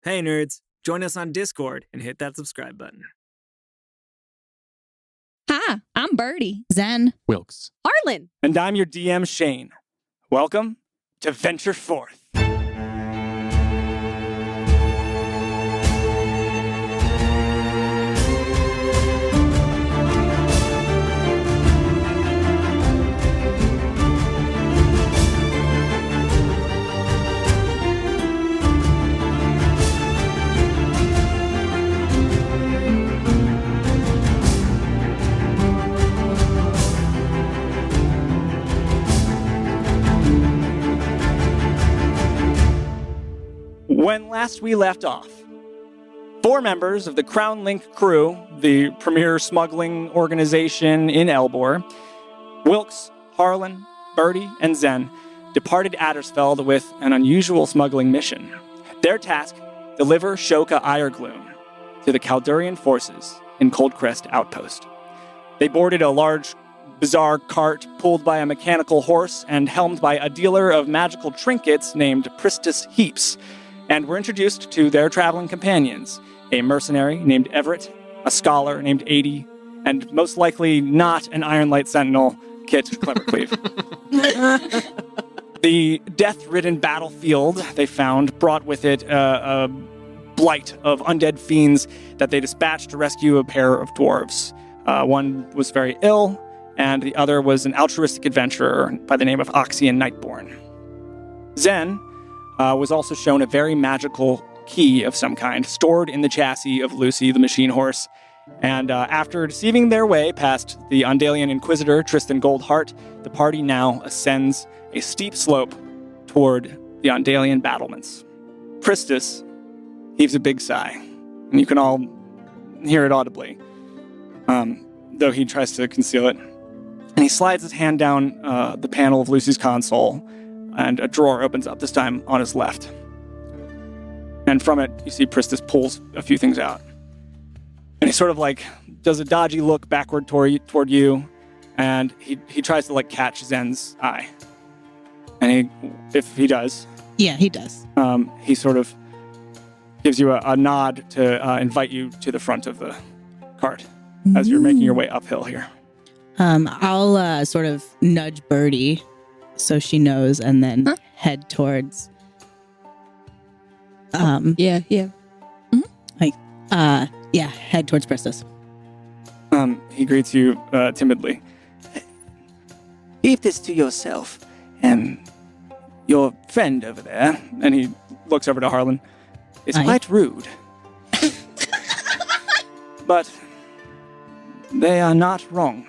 Hey nerds, join us on Discord and hit that subscribe button. Hi, I'm Birdie. Zen. Wilkes. Harlan. And I'm your DM, Shane. Welcome to Venture Forth. When last we left off, 4 members of the Crown Link crew, the premier smuggling organization in Elbor, Wilkes, Harlan, Birdie, and Zen, departed Addersfeld with an unusual smuggling mission. Their task, deliver Shoka Iregloom to the Kaldurian forces in Coldcrest Outpost. They boarded a large, bizarre cart pulled by a mechanical horse and helmed by a dealer of magical trinkets named Pristis Heaps, and were introduced to their traveling companions, a mercenary named Everett, a scholar named Adie, and most likely not an Ironlight Sentinel, Kit Clevercleave. The death-ridden battlefield they found brought with it a blight of undead fiends that they dispatched to rescue a pair of dwarves. One was very ill, and the other was an altruistic adventurer by the name of Oxy and Nightborn. Zen was also shown a very magical key of some kind, stored in the chassis of Lucy, the machine horse. And after deceiving their way past the Ondalian Inquisitor, Tristan Goldheart, the party now ascends a steep slope toward the Ondalian battlements. Pristis heaves a big sigh, and you can all hear it audibly, though he tries to conceal it. And he slides his hand down the panel of Lucy's console, and a drawer opens up, this time on his left. And from it, you see Pristis pulls a few things out. And he sort of like does a dodgy look backward toward you, and he tries to like catch Zen's eye. And if he does... Yeah, he does. He sort of gives you a nod to invite you to the front of the cart as you're making your way uphill here. I'll sort of nudge Birdie so she knows, and then head towards. Yeah. Head towards Pristis. He greets you timidly. Keep this to yourself. Your friend over there, and he looks over to Harlan, is quite rude. But they are not wrong.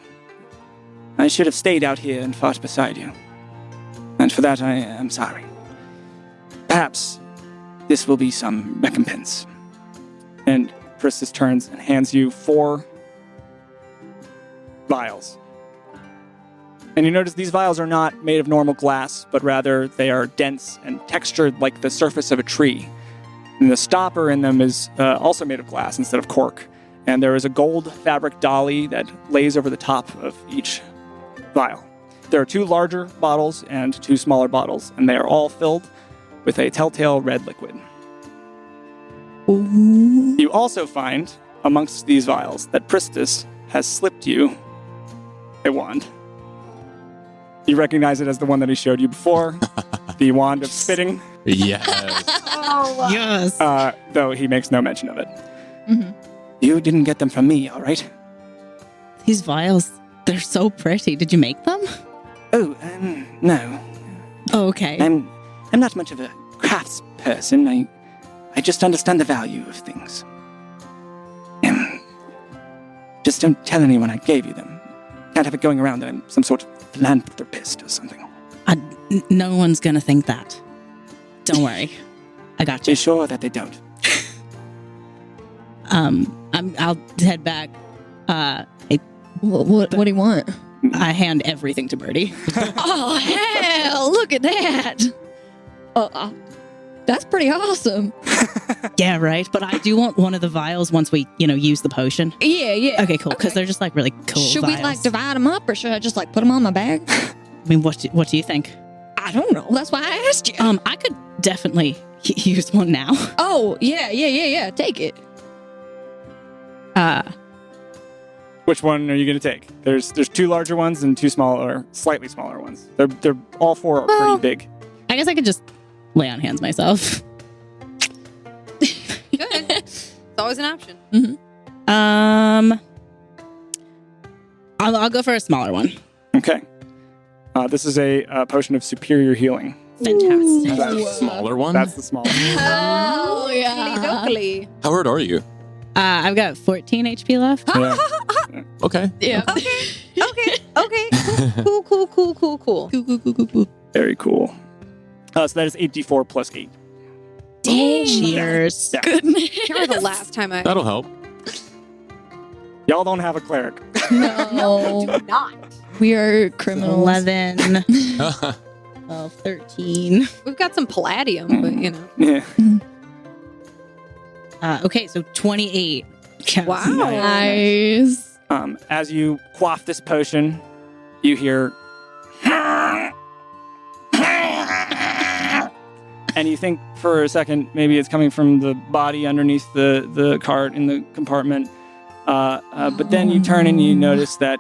I should have stayed out here and fought beside you. And for that I am sorry. Perhaps this will be some recompense. And Pristis turns and hands you 4 vials. And you notice these vials are not made of normal glass, but rather they are dense and textured like the surface of a tree. And the stopper in them is also made of glass instead of cork. And there is a gold fabric dolly that lays over the top of each vial. There are 2 larger bottles and 2 smaller bottles, and they are all filled with a telltale red liquid. Ooh. You also find, amongst these vials, that Pristis has slipped you a wand. You recognize it as the one that he showed you before, the wand of spitting. Yes. Yes. Though he makes no mention of it. Mm-hmm. You didn't get them from me, all right? These vials, they're so pretty. Did you make them? Oh, no. Oh, okay. I'm not much of a crafts person. I just understand the value of things. Just don't tell anyone I gave you them. Can't have it going around that I'm some sort of philanthropist or something. No one's gonna think that. Don't worry. I got you. Be sure that they don't. I'll head back. What do you want? I hand everything to Birdie. Oh, hell, look at that. That's pretty awesome. Yeah, right. But I do want one of the vials once we, use the potion. Yeah. Okay, cool. Because they're just like really cool Should vials. we like divide them up, or should I just like put them on my bag? I mean, what do you think? I don't know. That's why I asked you. I could definitely use one now. Oh, yeah. Take it. Which one are you going to take? There's 2 larger ones and 2 smaller, slightly smaller ones. They're all 4 are pretty big. I guess I could just lay on hands myself. Good. It's always an option. I'll go for a smaller one. Okay. This is a potion of superior healing. Fantastic. That's the smaller one? That's the small one. Oh, yeah. Dokey. How hurt are you? I've got 14 HP left. Yeah. Okay. Yeah. Okay. Cool. Very cool. So that is 8d4 plus 8. Cheers. Yeah. Can't remember the last time I... That'll help. Y'all don't have a cleric. No. do not. We are criminals. 11, 12, 13. We've got some palladium, but you know. Yeah. Okay, so 28. Wow. Nice. As you quaff this potion, you hear... And you think for a second maybe it's coming from the body underneath the cart in the compartment. But then you turn and you notice that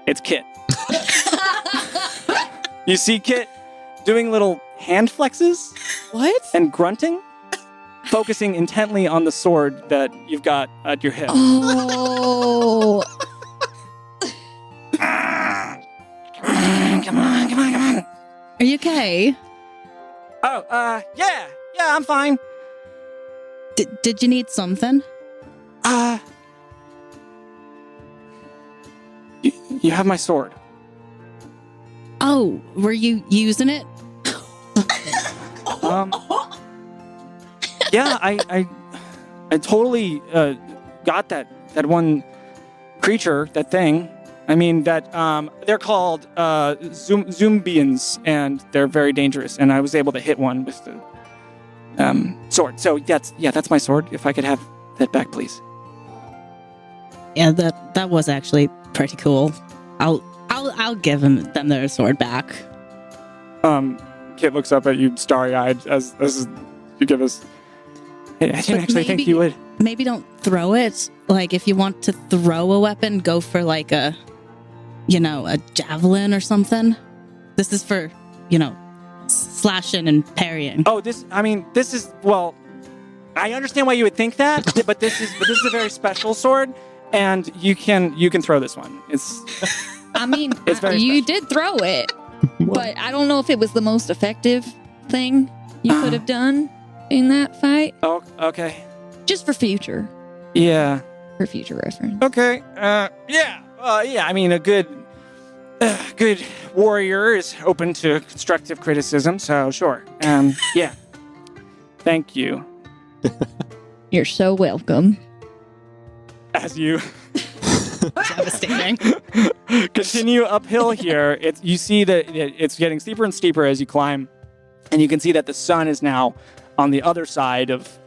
it's Kit. You see Kit doing little hand flexes What? and grunting, focusing intently on the sword that you've got at your hip. Oh. Come on. Are you okay? Oh, yeah, I'm fine. Did you need something? You have my sword. Oh, were you using it? Yeah, I totally got that one creature, that thing. I mean, that they're called Zombians, and they're very dangerous. And I was able to hit one with the sword. So that's my sword. If I could have that back, please. Yeah, that was actually pretty cool. I'll give them their sword back. Kit looks up at you, starry-eyed, as you give us. I didn't actually think you would. Maybe don't throw it. Like, if you want to throw a weapon, go for like a javelin or something. This is for, slashing and parrying. Oh, this is, well, I understand why you would think that, but this is a very special sword, and you can throw this one. I mean, It's very you special. did throw it, but I don't know if it was the most effective thing you could have done in that fight. Oh, okay. Just for future Yeah. reference. Okay. Yeah. I mean, a good warrior is open to constructive criticism, so sure. Yeah. Thank you. You're so welcome. As you Devastating. continue uphill here, you see that it's getting steeper and steeper as you climb, and you can see that the sun is now on the other side of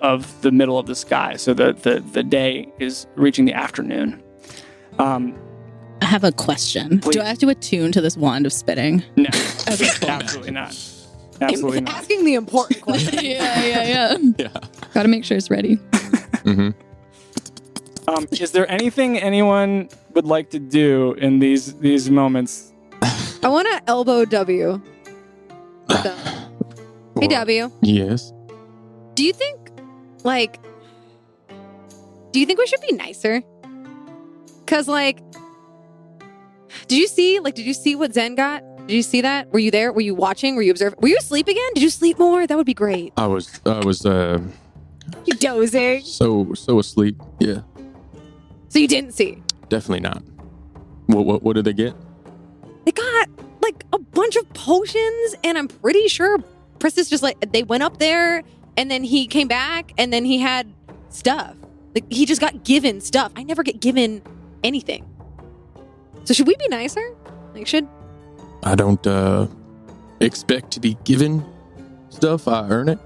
the middle of the sky. So the day is reaching the afternoon. I have a question. Please. Do I have to attune to this wand of spitting? No, absolutely not. Absolutely not. Asking the important question. Yeah. Yeah. Got to make sure it's ready. Mm-hmm. Is there anything anyone would like to do in these moments? I want to elbow W. Hey, W. Yes. Do you think we should be nicer? Cause did you see what Zen got? Did you see that? Were you there? Were you watching? Were you observing? Were you asleep again? Did you sleep more? That would be great. I was You dozing. so asleep. Yeah. So you didn't see. Definitely not. What did they get? They got a bunch of potions, and I'm pretty sure Priscus just they went up there, and then he came back, and then he had stuff. He just got given stuff. I never get given anything. So should we be nicer? I don't expect to be given stuff. I earn it.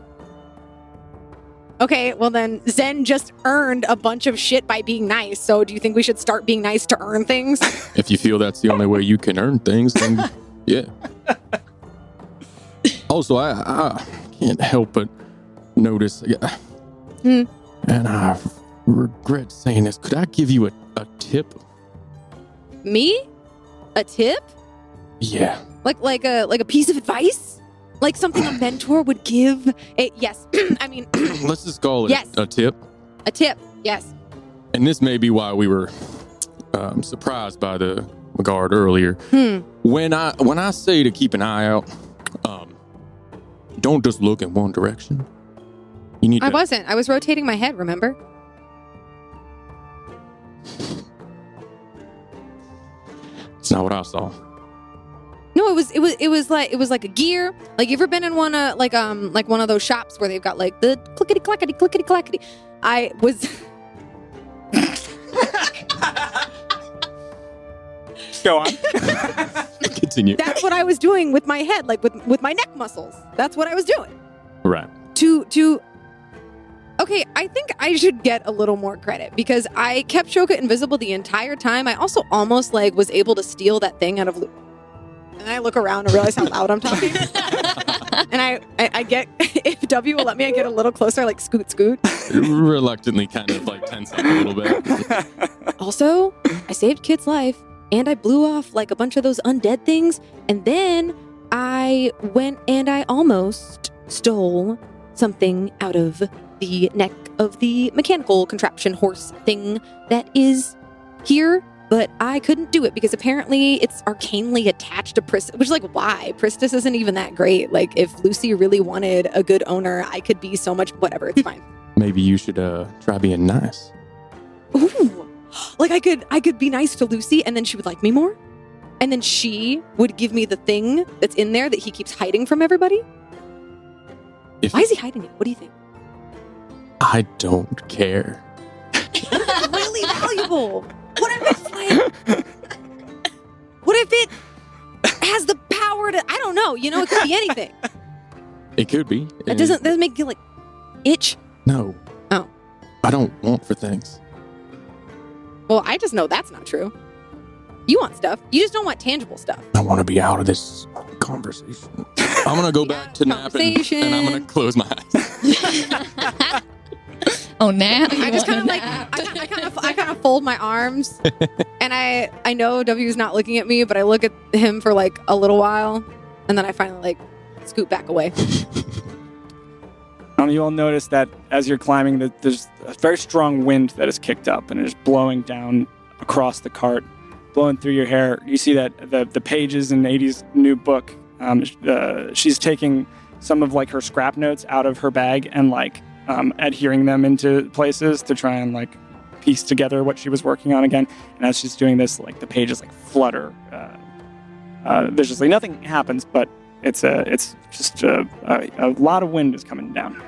Okay, well then Zen just earned a bunch of shit by being nice. So do you think we should start being nice to earn things? If you feel that's the only way you can earn things, then yeah. Also, I can't help but notice, Hmm. and I regret saying this. Could I give you a tip? Me? A tip? Yeah. Like a piece of advice? Like something a mentor would give? Yes. I mean, Let's just call it Yes. a tip. a tip. Yes. And this may be why we were surprised by the guard earlier. When I say to keep an eye out, don't just look in one direction. You need I to. wasn't. I was rotating my head, remember? It's not what I saw. No, it was like a gear. Like you ever been in one like one of those shops where they've got like the clickety clackety. I was Go on. Continue. That's what I was doing with my head, like with my neck muscles. That's what I was doing. Right. Okay, I think I should get a little more credit because I kept Shoka invisible the entire time. I also almost like was able to steal that thing out of Luke. And I look around and realize how loud I'm talking. And I get, if W will let me, I get a little closer, like scoot. Reluctantly kind of like tense up a little bit. Also, I saved Kid's life and I blew off like a bunch of those undead things. And then I went and I almost stole something out of the neck of the mechanical contraption horse thing that is here. But I couldn't do it because apparently it's arcanely attached to Pristis, which is like, why? Pristis isn't even that great. Like, if Lucy really wanted a good owner, I could be so much, whatever, it's fine. Maybe you should try being nice. Ooh, like I could be nice to Lucy and then she would like me more? And then she would give me the thing that's in there that he keeps hiding from everybody? If Why is he hiding it? What do you think? I don't care. It's really valuable. What if it's like... What if it has the power to... I don't know. You know, it could be anything. It could be. It doesn't make you like itch. No. Oh. I don't want for things. Well, I just know that's not true. You want stuff. You just don't want tangible stuff. I want to be out of this conversation. I'm going to go back to napping and I'm going to close my eyes. Oh, now I just kind of like I kind of fold my arms, and I know W's not looking at me, but I look at him for like a little while, and then I finally like scoot back away. You all notice that as you're climbing, that there's a very strong wind that is kicked up and it is blowing down across the cart, blowing through your hair. You see that the pages in 80's new book. She's taking some of like her scrap notes out of her bag and like adhering them into places to try and like piece together what she was working on again. And as she's doing this, like the pages like flutter viciously. Nothing happens, but it's just a lot of wind is coming down.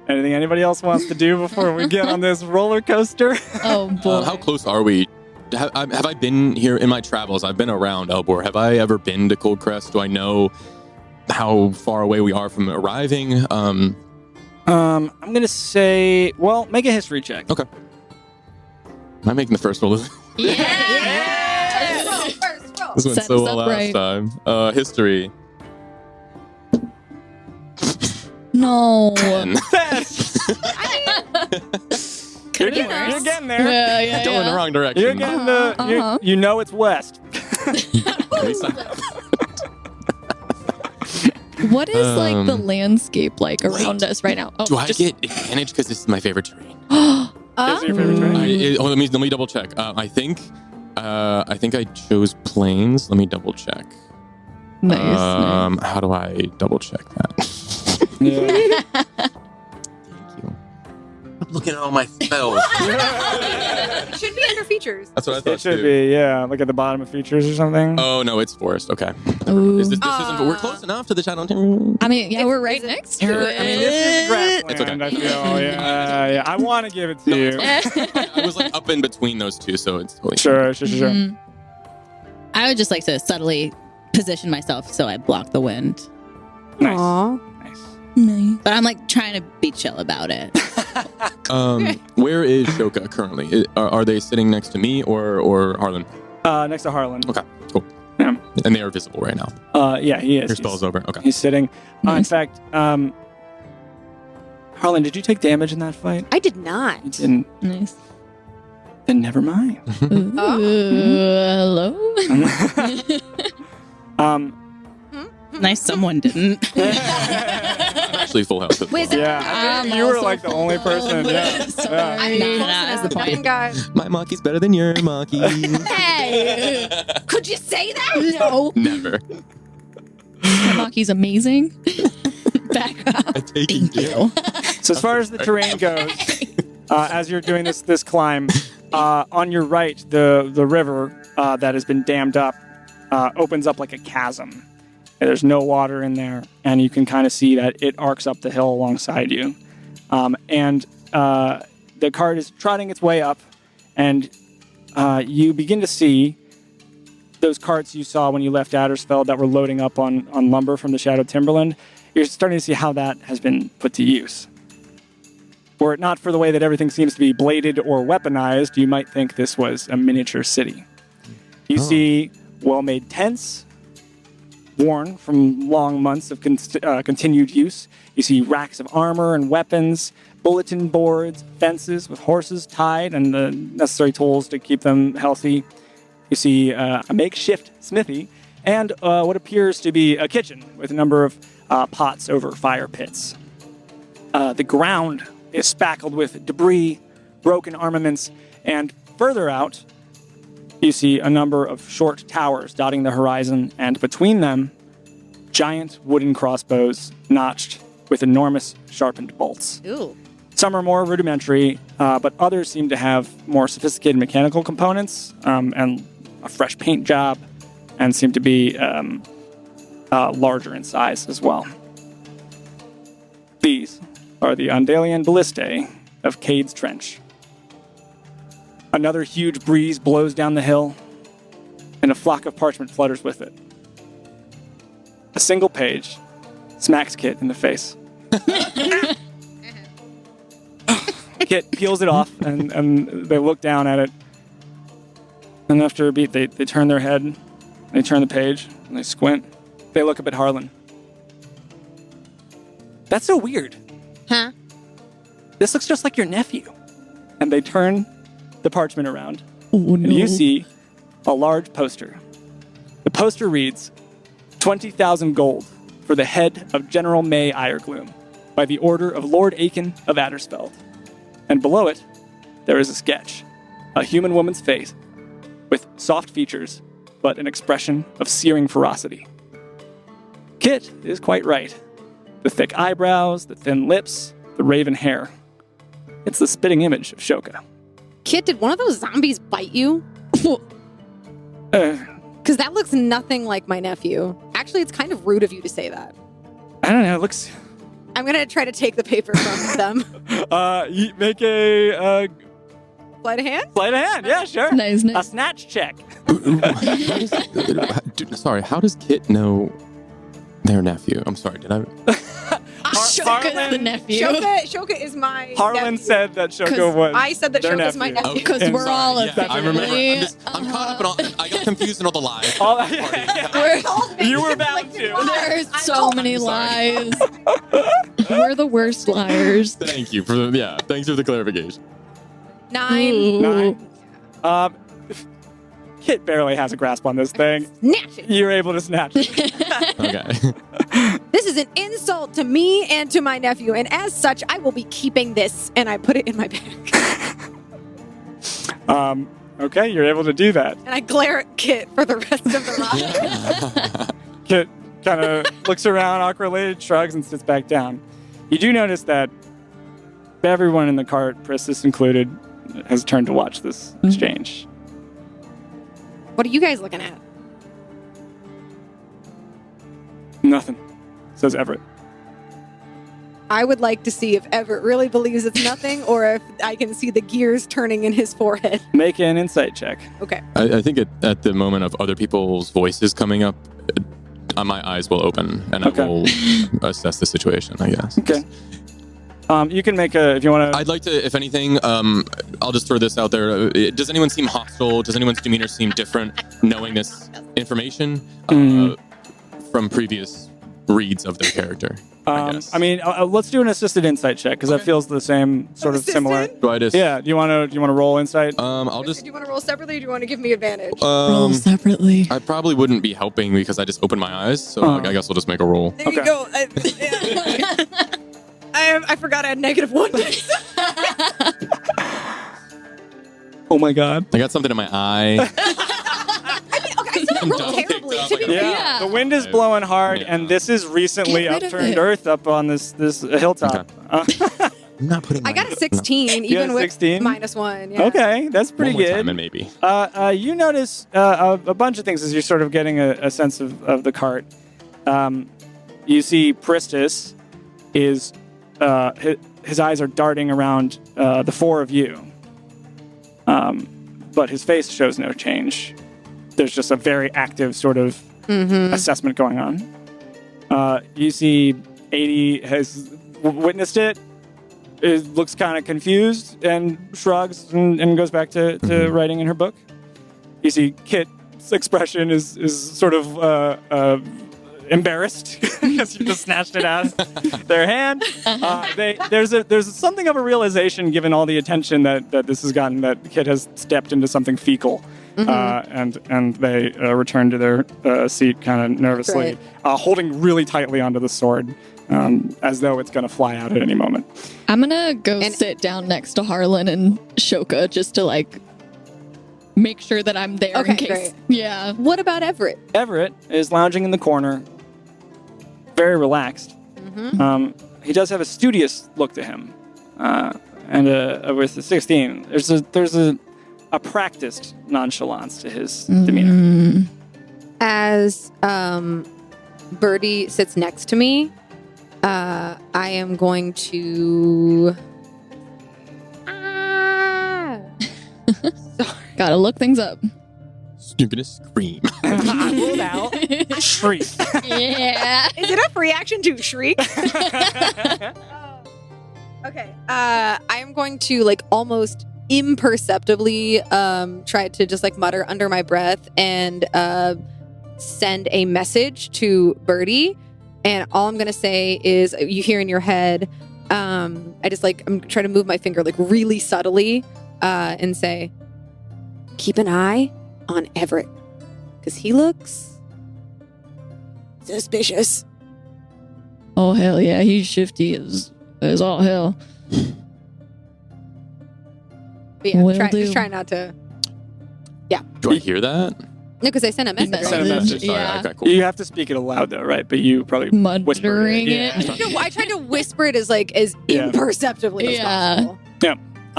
Anything anybody else wants to do before we get on this roller coaster? Oh boy. How close are we? Have I been here in my travels? I've been around Elbor. Have I ever been to Cold Crest? Do I know how far away we are from arriving? I'm gonna say, well, make a history check. Okay. Am I making the first roll? Yes! First roll. This went Set so us well up last right. time. History. No. 10. You're You know. getting there. Yeah. Going in the wrong direction. You're getting the. Uh-huh. You know it's west. At least I- What is like the landscape like around us right now? Oh, Do I get advantage because this is my favorite terrain? Is your favorite terrain? Let me double check. I think I chose plains. Let me double check. nice. How do I double check that? Yeah. Thank you. I'm looking at all my spells. It should be under features. That's what I thought It should too. be, yeah. Look at the bottom of features or something. Oh no, it's forest. Okay. Ooh. This isn't, but we're close enough to the channel. I mean, yeah, we're right next to it. I mean, this is grassland. It's okay. I feel, yeah. I want to give it to you. I was like up in between those two, so it's totally Sure. Mhm. I would just like to subtly position myself so I block the wind. Nice. Aw. Nice. Nice. But I'm like trying to be chill about it. Where is Shoka currently? Are they sitting next to me or Harlan? Next to Harlan. Okay, cool. Yeah. And they are visible right now. Yeah, he is. Your spell is over. Okay. He's sitting. In Nice. fact, Harlan, did you take damage in that fight? I did not. You didn't. Nice. Then never mind. Hello? Nice someone didn't. I'm actually full health. as Wait, well. Yeah, I think you were like the only person. Yeah. Yeah. I'm not Nah, close that's enough. the point. Nothing, guys. My Maki's better than your Maki. Hey, could you say that? No. Never. Maki's amazing. Back up. I take Thank you. So as far as the terrain goes, as you're doing this climb, on your right, the river that has been dammed up opens up like a chasm. And there's no water in there, and you can kind of see that it arcs up the hill alongside you. And the cart is trotting its way up, and you begin to see those carts you saw when you left Addersfeld that were loading up on lumber from the Shadowed Timberland. You're starting to see how that has been put to use. Were it not for the way that everything seems to be bladed or weaponized, you might think this was a miniature city. You see well-made tents, worn from long months of continued use. You see racks of armor and weapons, bulletin boards, fences with horses tied, and the necessary tools to keep them healthy. You see a makeshift smithy, and what appears to be a kitchen with a number of pots over fire pits. The ground is spackled with debris, broken armaments, and further out, you see a number of short towers dotting the horizon, and between them, giant wooden crossbows notched with enormous sharpened bolts. Ooh. Some are more rudimentary, but others seem to have more sophisticated mechanical components and a fresh paint job, and seem to be larger in size as well. These are the Ondalian ballistae of Cade's Trench. Another huge breeze blows down the hill, and a flock of parchment flutters with it. A single page smacks Kit in the face. Kit peels it off, and they look down at it. And after a beat, they turn their head, they turn the page, and they squint. They look up at Harlan. That's so weird. Huh? This looks just like your nephew. And they turn the parchment around, Oh, no. and you see a large poster. The poster reads, 20,000 gold for the head of General May Iregloom by the order of Lord Aiken of Addersfeld. And below it, there is a sketch, a human woman's face with soft features, but an expression of searing ferocity. Kit is quite right. The thick eyebrows, the thin lips, the raven hair. It's the spitting image of Shoka. Kit, did one of those zombies bite you? Uh, Because that looks nothing like my nephew. Actually, it's kind of rude of you to say that. I don't know, it looks... I'm going to try to take the paper from them. Make a Sleight of hand? sleight of hand. Yeah, sure. Nice, A nice. snatch check. Sorry, how does Kit know their nephew? I'm sorry, did I? Shoka's the nephew. Shoka is my Harlan nephew. said that Shoka 'Cause was I said that their Shoka's my nephew. nephew. Because And we're all a Yeah, I remember. family. I'm caught up in all. I got confused in all the lies. All- Party. You were bound to. There's so many lies. We're the worst liars. Thank you thanks for the clarification. 9. 9. Kit barely has a grasp on this thing. Snatch it. You're able to snatch it. Okay. This is an insult to me and to my nephew, and as such, I will be keeping this, and I put it in my bag. Okay, you're able to do that. And I glare at Kit for the rest of the ride. Kit kind of looks around awkwardly, shrugs, and sits back down. You do notice that everyone in the cart, Priscus included, has turned to watch this exchange. What are you guys looking at? Nothing, says Everett. I would like to see if Everett really believes it's nothing, or if I can see the gears turning in his forehead. Make an insight check. Okay. I think at the moment of other people's voices coming up, my eyes will open and Okay. I will assess the situation, I guess. Okay. You can make if you want to. I'd like to, if anything, I'll just throw this out there. Does anyone seem hostile? Does anyone's demeanor seem different knowing this information from previous reads of their character? I mean, let's do an assisted insight check because that feels the same, sort of similar. Do I just? Yeah. Do you want to roll insight? I'll just. Do you want to roll separately or do you want to give me advantage? Roll separately. I probably wouldn't be helping because I just opened my eyes, so I guess we'll just make a roll. There you go. I forgot I had -1. Oh my god. I got something in my eye. I rolled terribly. To be fair. Yeah. The wind is blowing hard, and this is recently Get rid of upturned it. earth up on this hilltop. I'm not putting. I got a 16, You even got a with 16? -1. Yeah. Okay, that's pretty One more good. time and maybe. You notice a bunch of things as you're sort of getting a sense of the cart. You see Pristis is his eyes are darting around the four of you, but his face shows no change. There's just a very active sort of assessment going on. You see 80 has witnessed it. It looks kind of confused and shrugs and goes back to writing in her book. You see Kit's expression is sort of embarrassed because you just snatched it out of their hand. There's something of a realization given all the attention that this has gotten that Kit has stepped into something fecal. And they return to their seat kind of nervously, holding really tightly onto the sword. As though it's going to fly out at any moment. I'm gonna go sit down next to Harlan and Shoka just to like make sure that I'm there Okay, in case. great. Yeah. What about Everett? Everett is lounging in the corner, very relaxed. He does have a studious look to him, and with the 16, there's a practiced nonchalance to his demeanor. As Birdie sits next to me, I am going to. Gotta look things up. You're gonna scream. Pulled out, shriek. Yeah. Is it a free action to shriek? Okay. I am going to like almost imperceptibly try to just like mutter under my breath and send a message to Birdie. And all I'm going to say is you hear in your head, I'm trying to move my finger like really subtly and say, keep an eye on Everett because he looks suspicious. Oh hell yeah, he's shifty as all hell. But yeah, Will just do. try not to. Do I hear that? No, because I sent a message. Sent a message. Sorry. Yeah. Okay, cool. You have to speak it aloud though, right? But you probably whisper Muttering Yeah. it. No, I tried to whisper it as Yeah. imperceptibly as possible.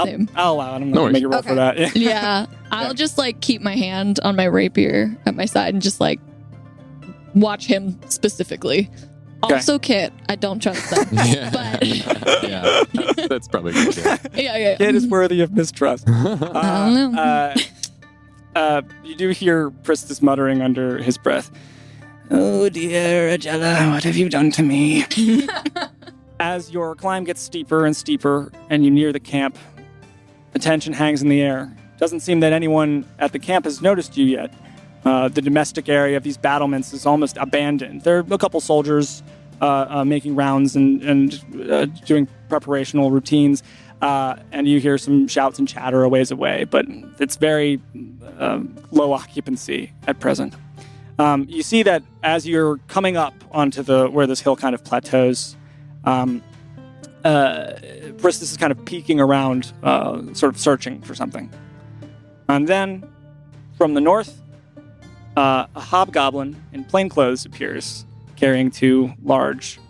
Same. I'll allow it. I'm not No going to make you roll worries. for that. Yeah. I'll just like keep my hand on my rapier at my side and just like watch him specificically. Okay. Also Kit, I don't trust them. Yeah. But Yeah. That's probably good. Yeah. yeah. Kid is worthy of mistrust. I don't know. You do hear Pristis muttering under his breath. Oh dear, Agella, what have you done to me? As your climb gets steeper and steeper and you near the camp, the tension hangs in the air. Doesn't seem that anyone at the camp has noticed you yet. The domestic area of these battlements is almost abandoned. There are a couple soldiers making rounds and doing preparational routines. And you hear some shouts and chatter a ways away, but it's very low occupancy at present. You see that as you're coming up onto where this hill kind of plateaus, Pristis is kind of peeking around, sort of searching for something. And then, from the north, a hobgoblin in plainclothes appears, carrying two large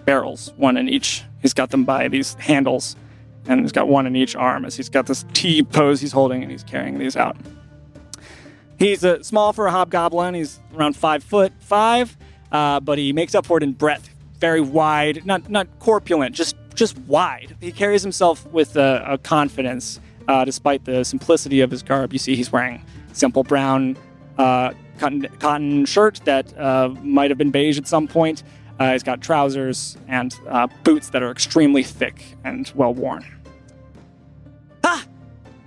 barrels, one in each. He's got them by these handles, and he's got one in each arm as he's got this T pose he's holding, and he's carrying these out. He's small for a hobgoblin. He's around 5'5", but he makes up for it in breadth. Very wide, not corpulent, just wide. He carries himself with a confidence, despite the simplicity of his garb. You see he's wearing simple brown cotton shirt that might have been beige at some point, He's got trousers and boots that are extremely thick and well worn. Ah!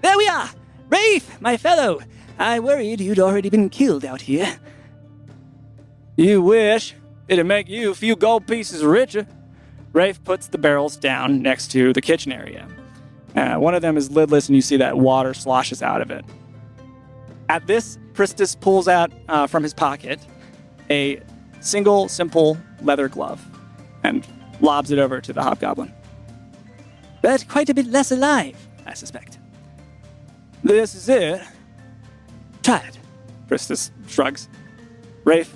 There we are! Rafe, my fellow! I worried you'd already been killed out here. You wish. It'd make you a few gold pieces richer. Rafe puts the barrels down next to the kitchen area. One of them is lidless, and you see that water sloshes out of it. At this, Pristis pulls out from his pocket a single, simple leather glove and lobs it over to the hobgoblin. But quite a bit less alive, I suspect. This is it. Try it. Pristis shrugs. Rafe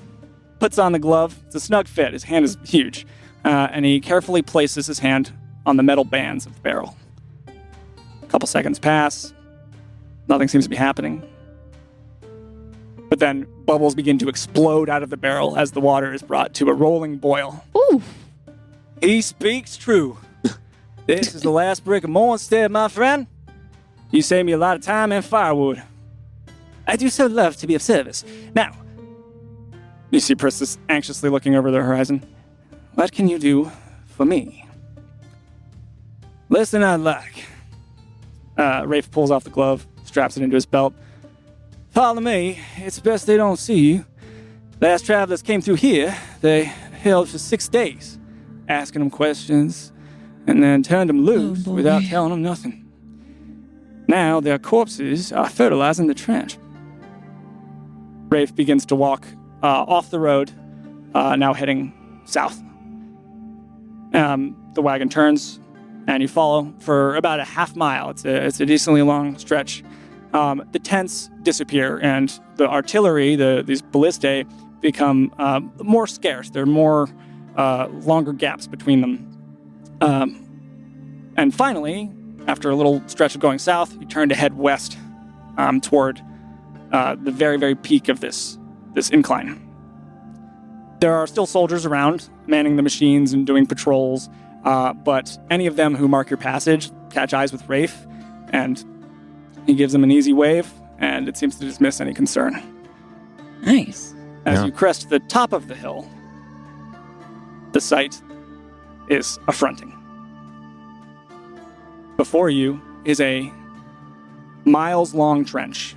puts on the glove. It's a snug fit. His hand is huge. And he carefully places his hand on the metal bands of the barrel. A couple seconds pass. Nothing seems to be happening. But then bubbles begin to explode out of the barrel as the water is brought to a rolling boil. Ooh. He speaks true. This is the last brick of Mornstead, my friend. You save me a lot of time and firewood. I do so love to be of service. Now, You see Pristis anxiously looking over the horizon. What can you do for me? less than I'd like. Rafe pulls off the glove, straps it into his belt. Follow me. It's best they don't see you. Last travelers came through here. They held for 6 days, asking them questions, and then turned them loose boy. without telling them nothing. Now their corpses are fertilizing the trench. Rafe begins to walk off the road, now heading south. The wagon turns, and you follow for about a half mile. It's a decently long stretch. The tents disappear, and the artillery, these ballistae, become more scarce. There are more longer gaps between them. And finally, after a little stretch of going south, you turn to head west toward the very, very peak of this incline. There are still soldiers around, manning the machines and doing patrols, but any of them who mark your passage catch eyes with Rafe, and he gives them an easy wave, and it seems to dismiss any concern. Nice. As Yeah. you crest the top of the hill, the sight is affronting. Before you is a miles-long trench,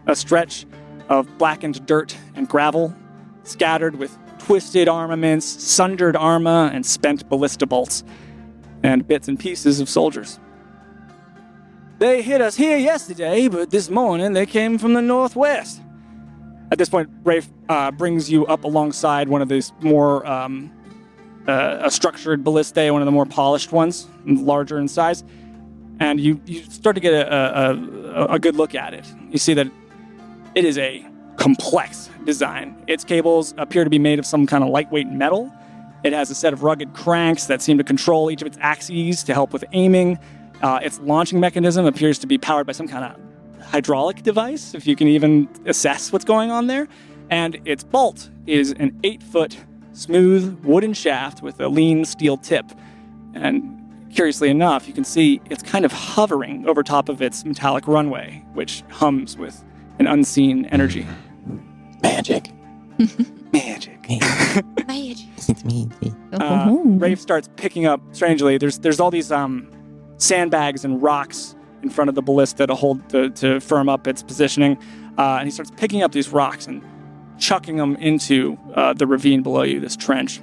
a stretch of blackened dirt and gravel, scattered with twisted armaments, sundered armor, and spent ballista bolts, and bits and pieces of soldiers. They hit us here yesterday, but this morning they came from the northwest. At this point, Rafe brings you up alongside one of these more a structured ballistae, one of the more polished ones, larger in size, and you start to get a good look at it. You see that it is a complex design. Its cables appear to be made of some kind of lightweight metal. It has a set of rugged cranks that seem to control each of its axes to help with aiming. Its launching mechanism appears to be powered by some kind of hydraulic device, if you can even assess what's going on there. And its bolt is an 8-foot smooth wooden shaft with a lean steel tip. And curiously enough, you can see it's kind of hovering over top of its metallic runway, which hums with an unseen energy. Magic. Magic. It's me. Rafe starts picking up, strangely, there's all these sandbags and rocks in front of the ballista to hold to firm up its positioning, and he starts picking up these rocks and chucking them into the ravine below you, this trench.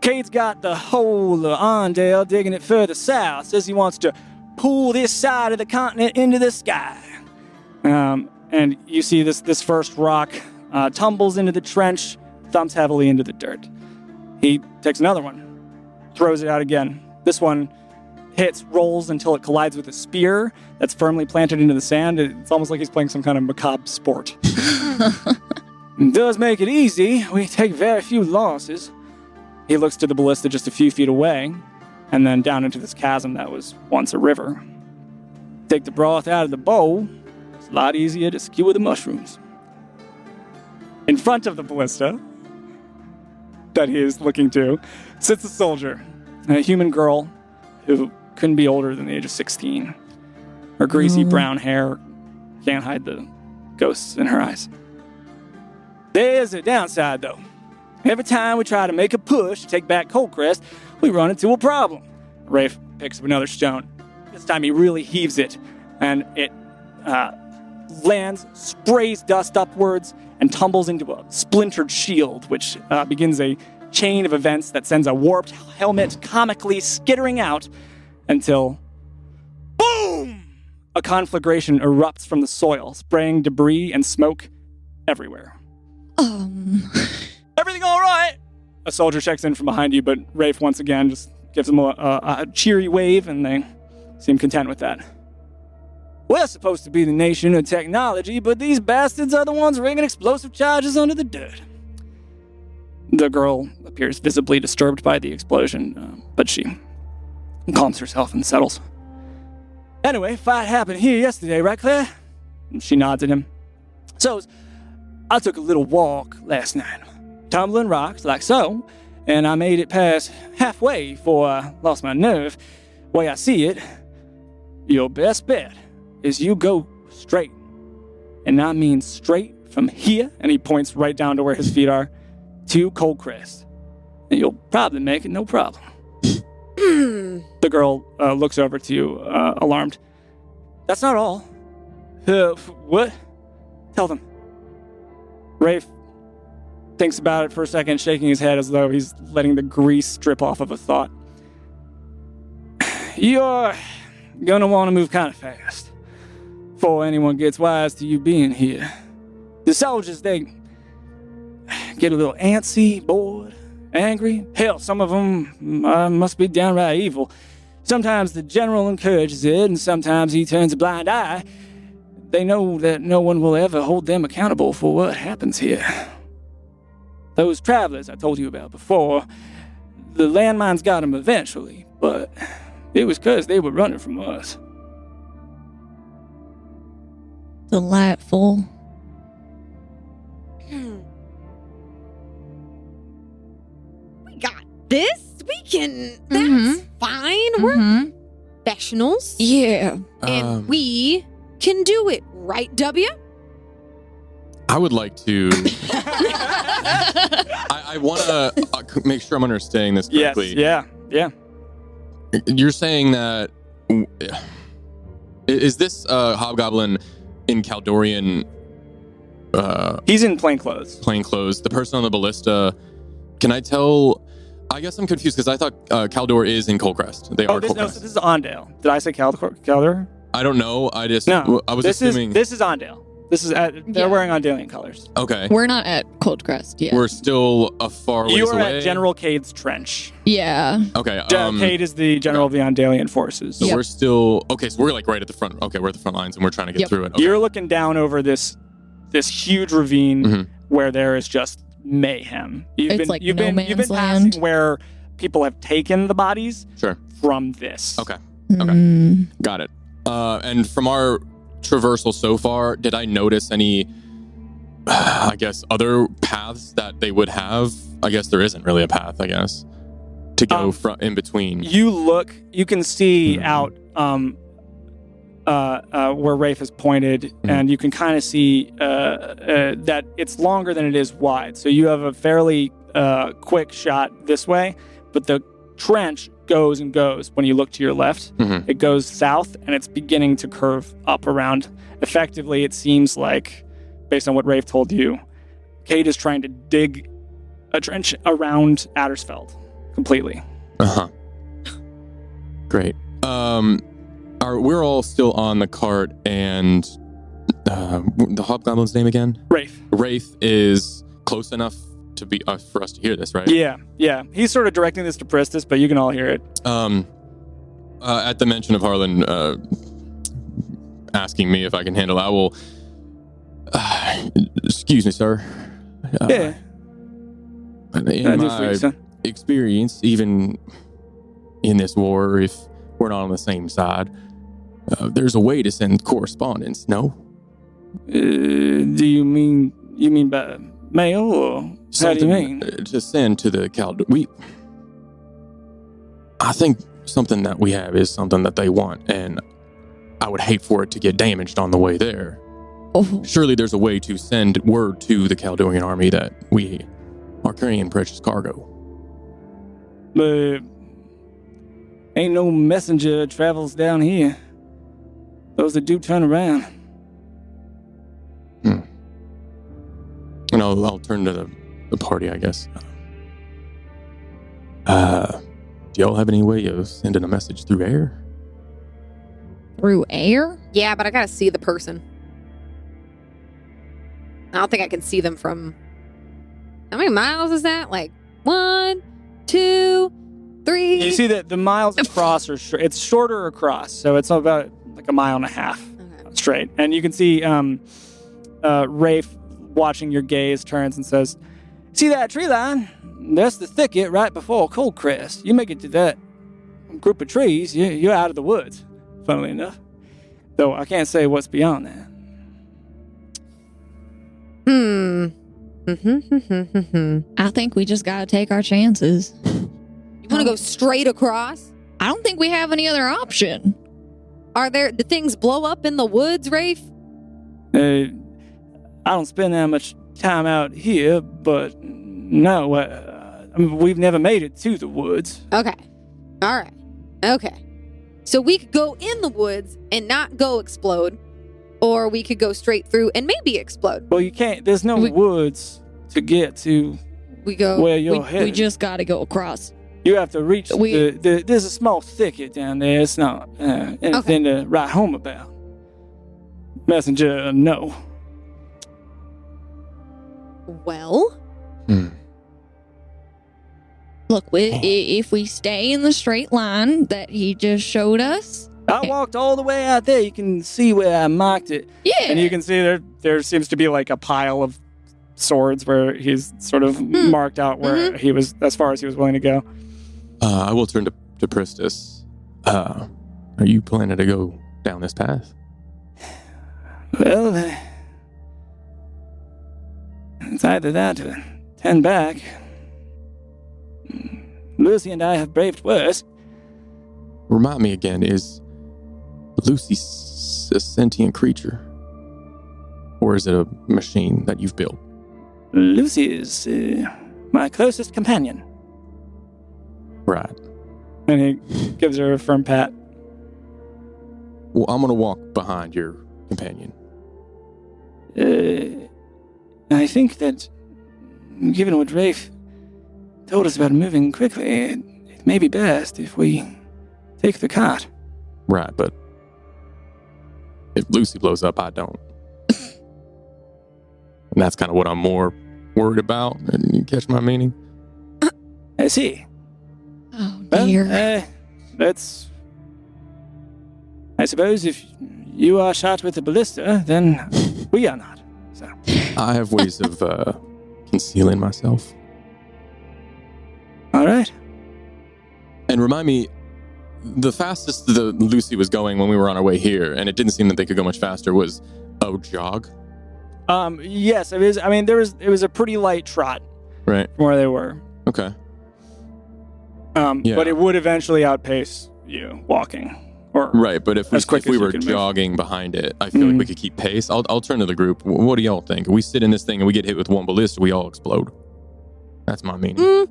Cade's got the whole of Ondale digging it further south. Says he wants to pull this side of the continent into the sky. And you see this first rock tumbles into the trench, thumps heavily into the dirt. He takes another one, throws it out again. This one hits, rolls until it collides with a spear that's firmly planted into the sand. It's almost like he's playing some kind of macabre sport. It does make it easy. We take very few losses. He looks to the ballista just a few feet away, and then down into this chasm that was once a river. Take the broth out of the bowl. It's a lot easier to skewer the mushrooms. In front of the ballista that he is looking to sits a soldier, a human girl who couldn't be older than the age of 16. Her greasy brown hair can't hide the ghosts in her eyes. There's a downside, though. Every time we try to make a push to take back Coldcrest, we run into a problem. Rafe picks up another stone. This time he really heaves it, and it lands, sprays dust upwards, and tumbles into a splintered shield, which begins a chain of events that sends a warped helmet comically skittering out until, boom! A conflagration erupts from the soil, spraying debris and smoke everywhere. Everything all right? A soldier checks in from behind you, but Rafe once again just gives them a cheery wave, and they seem content with that. We're supposed to be the nation of technology, but these bastards are the ones rigging explosive charges under the dirt. The girl appears visibly disturbed by the explosion, but she calms herself and settles. Anyway, fight happened here yesterday, right, Claire? She nods at him. So, I took a little walk last night, tumbling rocks like so, and I made it past halfway before I lost my nerve. Way I see it, your best bet is you go straight. And I mean straight from here, and he points right down to where his feet are, to Coldcrest. And you'll probably make it no problem. The girl looks over to you, alarmed. That's not all. What? Tell them. Rafe thinks about it for a second, shaking his head as though he's letting the grease drip off of a thought. You're gonna want to move kind of fast before anyone gets wise to you being here. The soldiers, they get a little antsy, bored, angry. Hell, some of them must be downright evil. Sometimes the general encourages it, and sometimes he turns a blind eye. They know that no one will ever hold them accountable for what happens here. Those travelers I told you about before, the landmines got them eventually, but it was because they were running from us. Delightful. We got this. We can. That's fine. We're professionals. Yeah. And we can do it, right, W? I would like to. I want to make sure I'm understanding this correctly. Yes, yeah. You're saying that. Is this hobgoblin in Kaldurian? He's in plainclothes. Plainclothes. The person on the ballista. Can I tell? I guess I'm confused because I thought Kaldor is in Coldcrest. They are Coldcrest. No, so this is Ondale. Did I say Kaldor? I don't know. I was assuming. This is Ondale. This is they're wearing Ondalian colors. Okay. We're not at Coldcrest yet. We're still a far ways away. You are at General Cade's trench. Yeah. Okay. Cade is the general of the Ondalian forces. So we're still okay. So we're like right at the front. Okay, we're at the front lines, and we're trying to get through it. Okay. You're looking down over this huge ravine where there is just mayhem. You've been passing land. where people have taken the bodies. Sure. From this. Okay. Okay. Got it. And from our traversal so far, did I notice any, I guess, other paths that they would have? I guess there isn't really a path, I guess, to go from in between. You can see out where Rafe has pointed, and you can kind of see that it's longer than it is wide. So you have a fairly quick shot this way, but the trench goes and goes. When you look to your left, it goes south, and it's beginning to curve up around. Effectively, it seems like, based on what Rafe told you, Cade is trying to dig a trench around Addersfeld completely. Great. We're all still on the cart, and the hobgoblin's name again? Rafe is close enough to be for us to hear this, right? Yeah. He's sort of directing this to Pristis, but you can all hear it. At the mention of Harlan asking me if I can handle it, I will. Excuse me, sir. Yeah. In my experience, even in this war, if we're not on the same side, there's a way to send correspondence. No. Do you mean by mail, or how do you mean? To send to the Kaldor. I think something that we have is something that they want, and I would hate for it to get damaged on the way there. Surely there's a way to send word to the Kaldurian army that we are carrying precious cargo. But ain't no messenger travels down here. Those that do turn around. And I'll turn to the party, I guess. Do y'all have any way of sending a message through air? Through air? Yeah, but I gotta see the person. I don't think I can see them from... How many miles is that? Like 1, 2, 3... You see that the miles across are it's shorter across, so it's about like a mile and a half straight. And you can see Rafe watching your gaze turns and says, "See that tree line? That's the thicket right before Cold Crest. You make it to that group of trees, you're out of the woods, funnily enough. Though I can't say what's beyond that." I think we just gotta take our chances. You want to go straight across? I don't think we have any other option. Do things blow up in the woods, Rafe? I don't spend that much time out here, but no, I mean, we've never made it to the woods. Okay. All right. Okay. So we could go in the woods and not go explode, or we could go straight through and maybe explode. Well, you can't. There's no woods to get to We go. where you're headed. We just gotta go across. You have to reach there's a small thicket down there. It's not anything to write home about. Messenger, no. Well, Look, if we stay in the straight line that he just showed us. I walked all the way out there. You can see where I marked it. Yeah. And you can see there seems to be like a pile of swords where he's sort of marked out where he was, as far as he was willing to go. I will turn to Pristis. Are you planning to go down this path? Well, it's either that or turn back. Lucy and I have braved worse. Remind me again, is Lucy a sentient creature? Or is it a machine that you've built? Lucy is my closest companion. Right. And he gives her a firm pat. Well, I'm going to walk behind your companion. I think that, given what Rafe told us about moving quickly, it may be best if we take the cart. Right, but if Lucy blows up, I don't. And that's kind of what I'm more worried about. And you catch my meaning? I see. Oh, Well, dear. I suppose if you are shot with a ballista, then we are not. So I have ways of concealing myself. all right. And remind me, the fastest the Lucy was going when we were on our way here, and it didn't seem that they could go much faster, was a jog. Yes, it is. I mean, it was a pretty light trot, Right. from where they were. Okay. But it would eventually outpace you walking. Or Right, but if as quick we as you were can move. jogging behind it, I feel like we could keep pace. I'll turn to the group. What do y'all think? If we sit in this thing and we get hit with one ballista, we all explode. That's my meaning.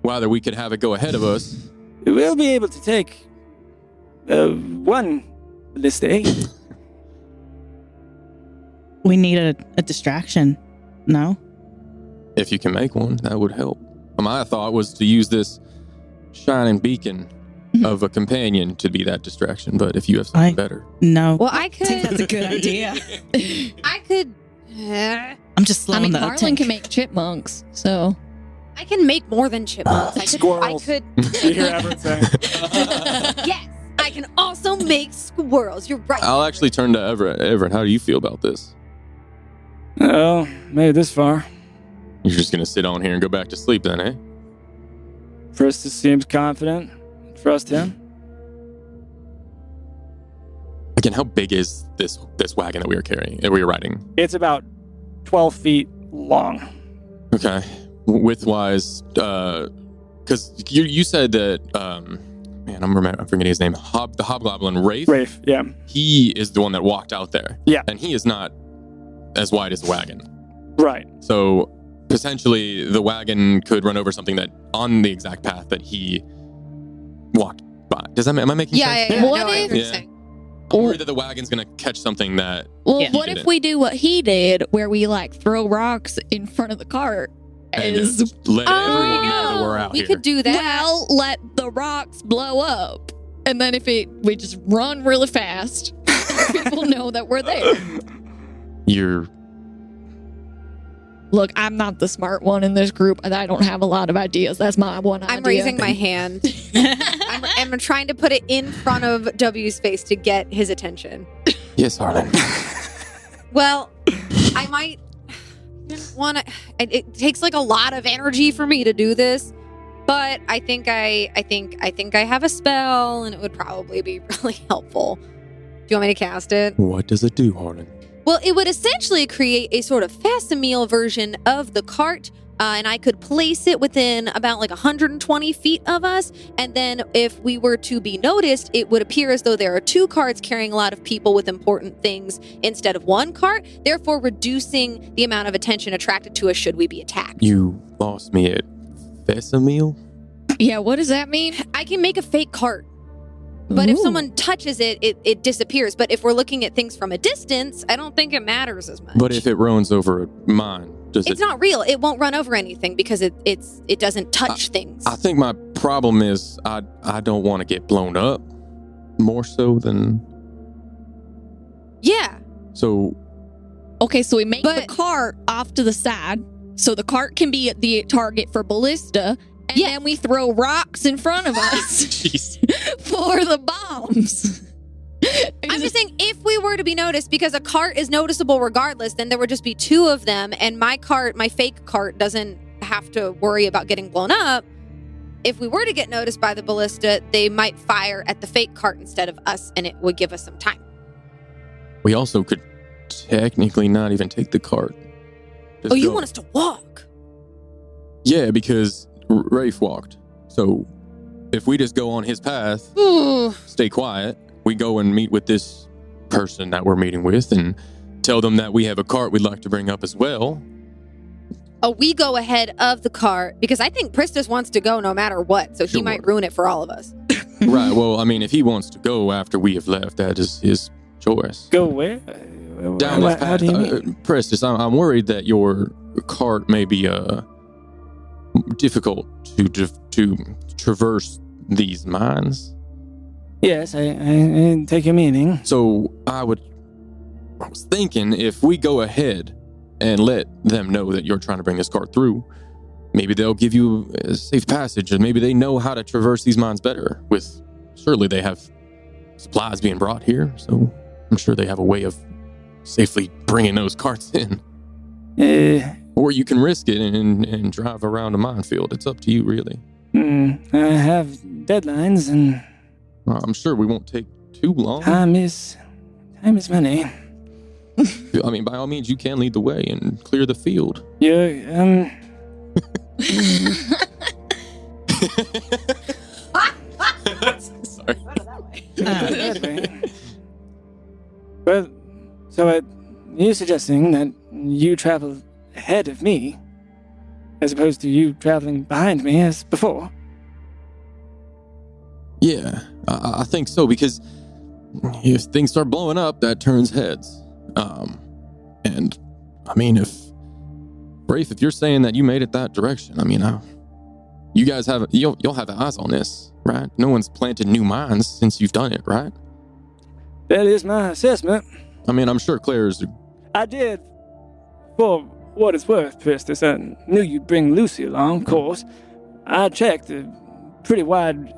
Whether we could have it go ahead of us. We'll be able to take one ballistae. We need a distraction. No? If you can make one, that would help. My thought was to use this shining beacon of a companion to be that distraction, but if you have something better. No. well, I could. I think that's a good idea. I could. I'm just I slowing mean, the Harlan tank. can make chipmunks, so. I can make more than chipmunks. Squirrels. I You hear Everett say. could. Yes, I can also make squirrels. You're right. I'll actually turn to Everett. Everett, how do you feel about this? Oh, made it this far. You're just going to sit on here and go back to sleep then, eh? Pristis seems confident. Trust him. Again, how big is this wagon that we were carrying, that we were riding? It's about 12 feet long. Okay. Width-wise, because you said that, man, I'm forgetting his name, the Hobgoblin, Rafe? Rafe, yeah. He is the one that walked out there. Yeah. And he is not as wide as the wagon. Right. So potentially the wagon could run over something that on the exact path that he walked by. Am I making sense? Yeah. What No, I if- hear you Yeah. saying. I'm worried that the wagon's gonna catch something that. Well, Yeah. what He if didn't. we do what he did, where we like throw rocks in front of the cart? And Is just let everyone know that we're out we here. could do that. well, let the rocks blow up, and then if we just run really fast, people know that we're there. You're. Look, I'm not the smart one in this group, and I don't have a lot of ideas. That's my one idea. I'm raising my hand. I'm trying to put it in front of W's face to get his attention. Yes, Harlan. Well, I might want to. It takes like a lot of energy for me to do this, but I think I have a spell, and it would probably be really helpful. Do you want me to cast it? What does it do, Harlan? Well, it would essentially create a sort of facsimile version of the cart, and I could place it within about like 120 feet of us. And then if we were to be noticed, it would appear as though there are two carts carrying a lot of people with important things instead of one cart, therefore reducing the amount of attention attracted to us should we be attacked. You lost me at Fessamil? Yeah, what does that mean? I can make a fake cart. But if Ooh. someone touches it, it disappears. But if we're looking at things from a distance, I don't think it matters as much. But if it runs over mine, does It's it? not real. It won't run over anything because it doesn't touch things. I think my problem is I don't want to get blown up more so than. Yeah. So Okay, so we make the But- cart off to the side, so the cart can be the target for ballista, and Yeah. then we throw rocks in front of us jeez. for the bombs. I'm just saying, if we were to be noticed, because a cart is noticeable regardless, then there would just be two of them, and my fake cart, doesn't have to worry about getting blown up. If we were to get noticed by the ballista, they might fire at the fake cart instead of us, and it would give us some time. We also could technically not even take the cart. Just Oh, you go. want us to walk? Yeah, because Rafe walked. So if we just go on his path, Ooh. stay quiet, we go and meet with this person that we're meeting with and tell them that we have a cart we'd like to bring up as well. Oh, we go ahead of the cart, because I think Pristis wants to go no matter what, so he Sure. might ruin it for all of us. Right. Well, I mean, if he wants to go after we have left, that is his choice. Go where? Down this How path. do you mean? Preston, I'm worried that your cart may be difficult to traverse these mines. Yes, I take your meaning. So I was thinking if we go ahead and let them know that you're trying to bring this cart through, maybe they'll give you a safe passage, and maybe they know how to traverse these mines better. Surely they have supplies being brought here, so I'm sure they have a way of safely bringing those carts in. Or you can risk it and drive around a minefield. It's up to you, really. I have deadlines, and I'm sure we won't take too long. time is money. I mean, by all means, you can lead the way and clear the field. You're Sorry. Well, so you suggesting that you travel ahead of me, as opposed to you traveling behind me as before? Yeah, I think so, because if things start blowing up, that turns heads. And I mean, if you're saying that you made it that direction, I mean, you guys you'll have eyes on this, right? No one's planted new mines since you've done it, right? That is my assessment. I mean, I'm sure Claire's. I did, for what it's worth, Pristis. I knew you'd bring Lucy along, of course. I checked a pretty wide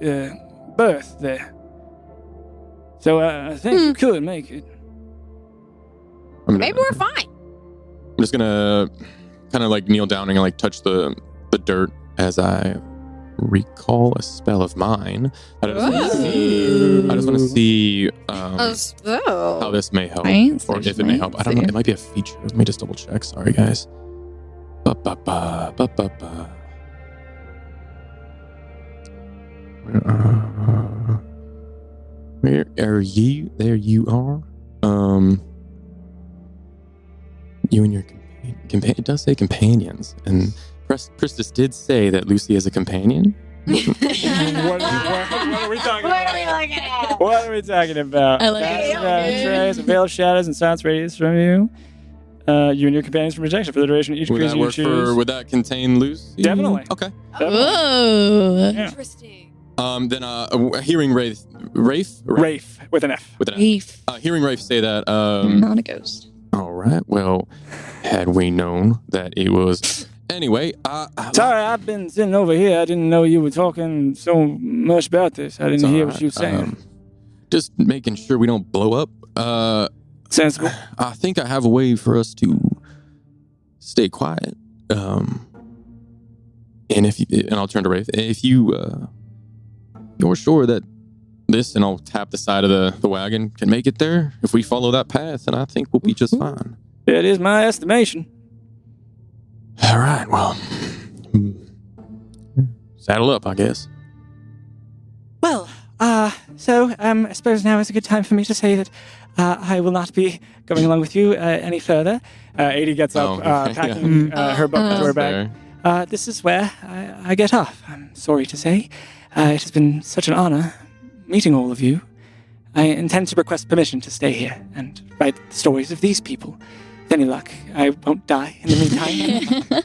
berth there. So I think you could make it. Maybe we're fine. I'm just gonna kind of like kneel down and like touch the dirt as I recall a spell of mine. I just want to see how this may help, Thanks, or if it may help. I don't know. It might be a feature. Let me just double check. Sorry, guys. Where are you? There you are. You and your companion. It does say companions, and Pristis did say that Lucy is a companion. What are we talking about? What are we talking about? I like it. Trace, a veil of shadows and silence radius from you. You and your companions from protection for the duration of each Would creature that you work choose. would that contain Lucy? Definitely. Okay. Whoa. Yeah. Interesting. Then hearing Rafe With an F. with an F. Reef. Hearing Rafe say that. Not a ghost. All right. Well, had we known that it was. Anyway, Sorry, I've been sitting over here. I didn't know you were talking so much about this. I didn't hear what you were saying. Just making sure we don't blow up. Sensible. I think I have a way for us to stay quiet. And I'll turn to Rafe. If you're sure that this, and I'll tap the side of the wagon, can make it there. If we follow that path, then I think we'll be just fine. It is my estimation. All right, well, saddle up, I guess. Well, so I suppose now is a good time for me to say that I will not be going along with you any further. Adie gets up, packing her book into her bag. This is where I get off. I'm sorry to say. It has been such an honor meeting all of you. I intend to request permission to stay here and write the stories of these people. With any luck, I won't die in the meantime.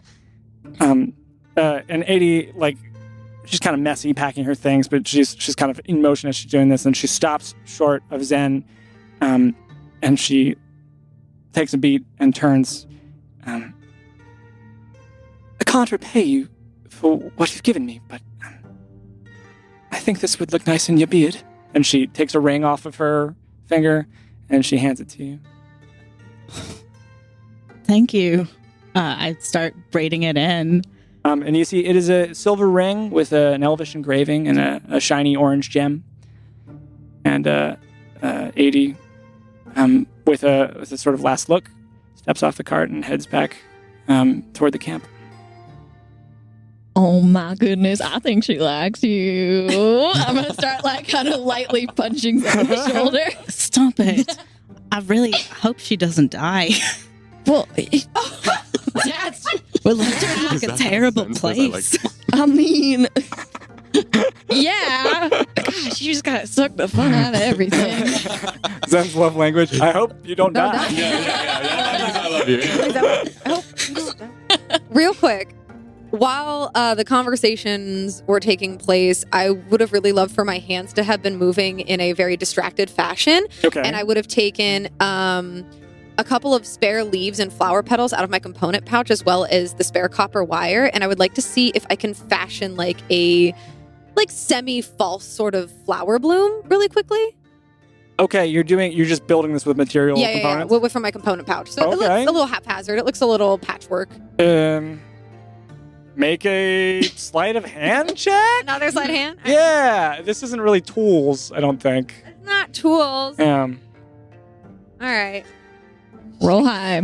And Adie, she's kind of messy packing her things, but she's kind of in motion as she's doing this, and she stops short of Zen, and she takes a beat and turns. I can't repay you for what you've given me, but I think this would look nice in your beard. And she takes a ring off of her finger, and she hands it to you. Thank you. I start braiding it in. And you see it is a silver ring with an elvish engraving and a shiny orange gem. And Adie, with a sort of last look, steps off the cart and heads back toward the camp. Oh my goodness, I think she likes you. I'm going to start kind of lightly punching on the shoulder. Stop it. I really hope she doesn't die. Well, that's, We're left her in Is a that terrible nonsense? place. I mean, yeah. Gosh, you just got to suck the fun out of everything. Zen's love language. I hope you don't Don't die. die. Yeah, I love you. Real quick, while the conversations were taking place, I would have really loved for my hands to have been moving in a very distracted fashion. Okay. And I would have taken a couple of spare leaves and flower petals out of my component pouch, as well as the spare copper wire. And I would like to see if I can fashion a semi-false sort of flower bloom really quickly. Okay, you're just building this with material components? Yeah, from my component pouch. So it looks Okay. a little haphazard. It looks a little patchwork. Make a sleight of hand check? Another sleight of hand? Yeah, this isn't really tools, I don't think. It's not tools. All right. Roll high.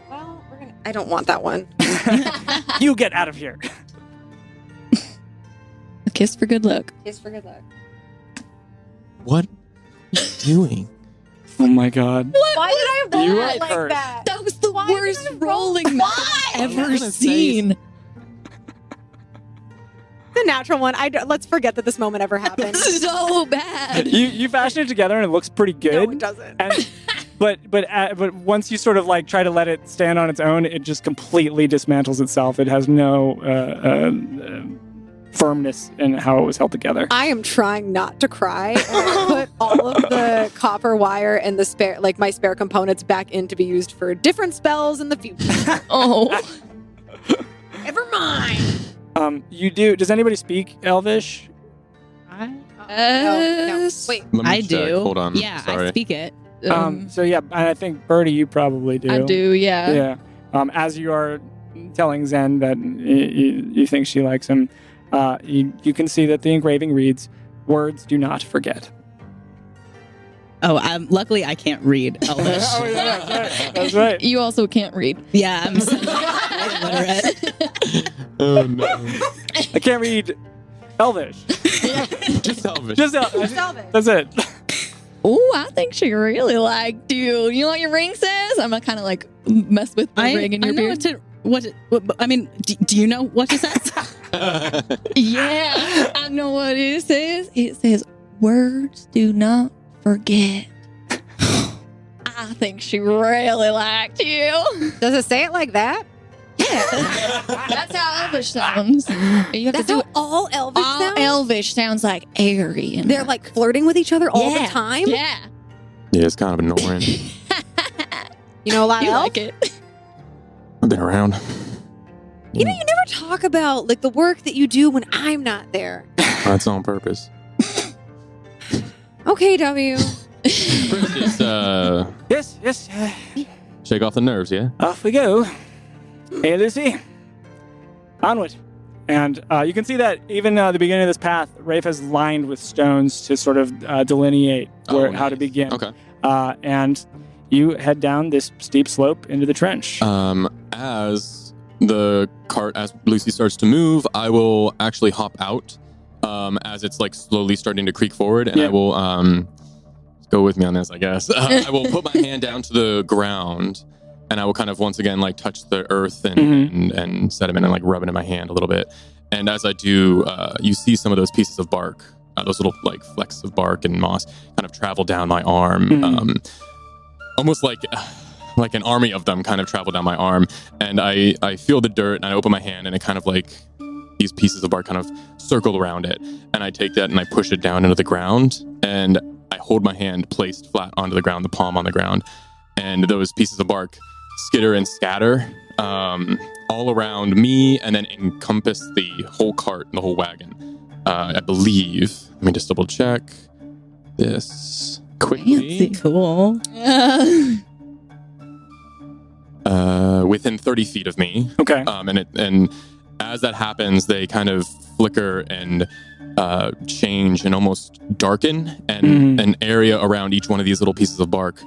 Well, I don't want that one. You get out of here. A kiss for good luck. Kiss for good luck. What are you doing? Oh my god. Why did I roll You it are like cursed. that? That was the Why did worst I roll- rolling Why? I've ever I'm gonna say- seen. The natural one. Let's forget that this moment ever happened. So bad. You fashion it together and it looks pretty good. No, it doesn't. And, but once you sort of try to let it stand on its own, it just completely dismantles itself. It has no firmness in how it was held together. I am trying not to cry. And I put all of the copper wire and the spare, my spare components back in to be used for different spells in the future. Oh. Never mind. You do. Does anybody speak Elvish? No. Wait. Let me I check. do. Hold on. Yeah, Sorry. I speak it. So yeah, I think Birdie, you probably do. I do, yeah. Yeah. As you are telling Zen that you think she likes him, you can see that the engraving reads, "Words do not forget." Oh, luckily I can't read Elvish. Oh yeah, that's right. That's right. You also can't read. Yeah, I'm illiterate. Oh no. I can't read Elvish. Just Elvish. Just Elvish. Elvish. That's it. Oh, I think she really liked you. You know what your ring says? I'm gonna kind of like mess with the ring in your beard. I mean, do you know what it says? Yeah, I know what it says. It says, "Words do not forget." I think she really liked you. Does it say it like that? Yeah, that's how Elvish sounds. You have That's to do how it. all Elvish All sounds? Elvish sounds like airy. And They're like flirting with each other all the time? Yeah. Yeah, it's kind of annoying. You know a lot You of elf? like it. I've been around. You know, you never talk about like the work that you do when I'm not there. That's on purpose. Okay, W. Princess, Yes. shake off the nerves, yeah? Off we go. Hey, Lucy. Onward. And you can see that even the beginning of this path, Rafe has lined with stones to sort of delineate how to begin. Okay. And you head down this steep slope into the trench. As the cart, as Lucy starts to move, I will actually hop out as it's like slowly starting to creak forward, and I will go with me on this, I guess. I will put my hand down to the ground, and I will kind of once again like touch the earth and sediment and like rub it in my hand a little bit. And as I do, you see some of those pieces of bark, those little like flecks of bark and moss, kind of travel down my arm, almost like an army of them kind of travel down my arm. And I feel the dirt, and I open my hand, and it kind of like these pieces of bark kind of circle around it. And I take that and I push it down into the ground, and I hold my hand placed flat onto the ground, the palm on the ground, and those pieces of bark skitter and scatter all around me, and then encompass the whole cart, the whole wagon. I believe. Let me just double check this quickly. Cool. Within 30 feet of me. Okay. And as that happens, they kind of flicker and change and almost darken, and an area around each one of these little pieces of bark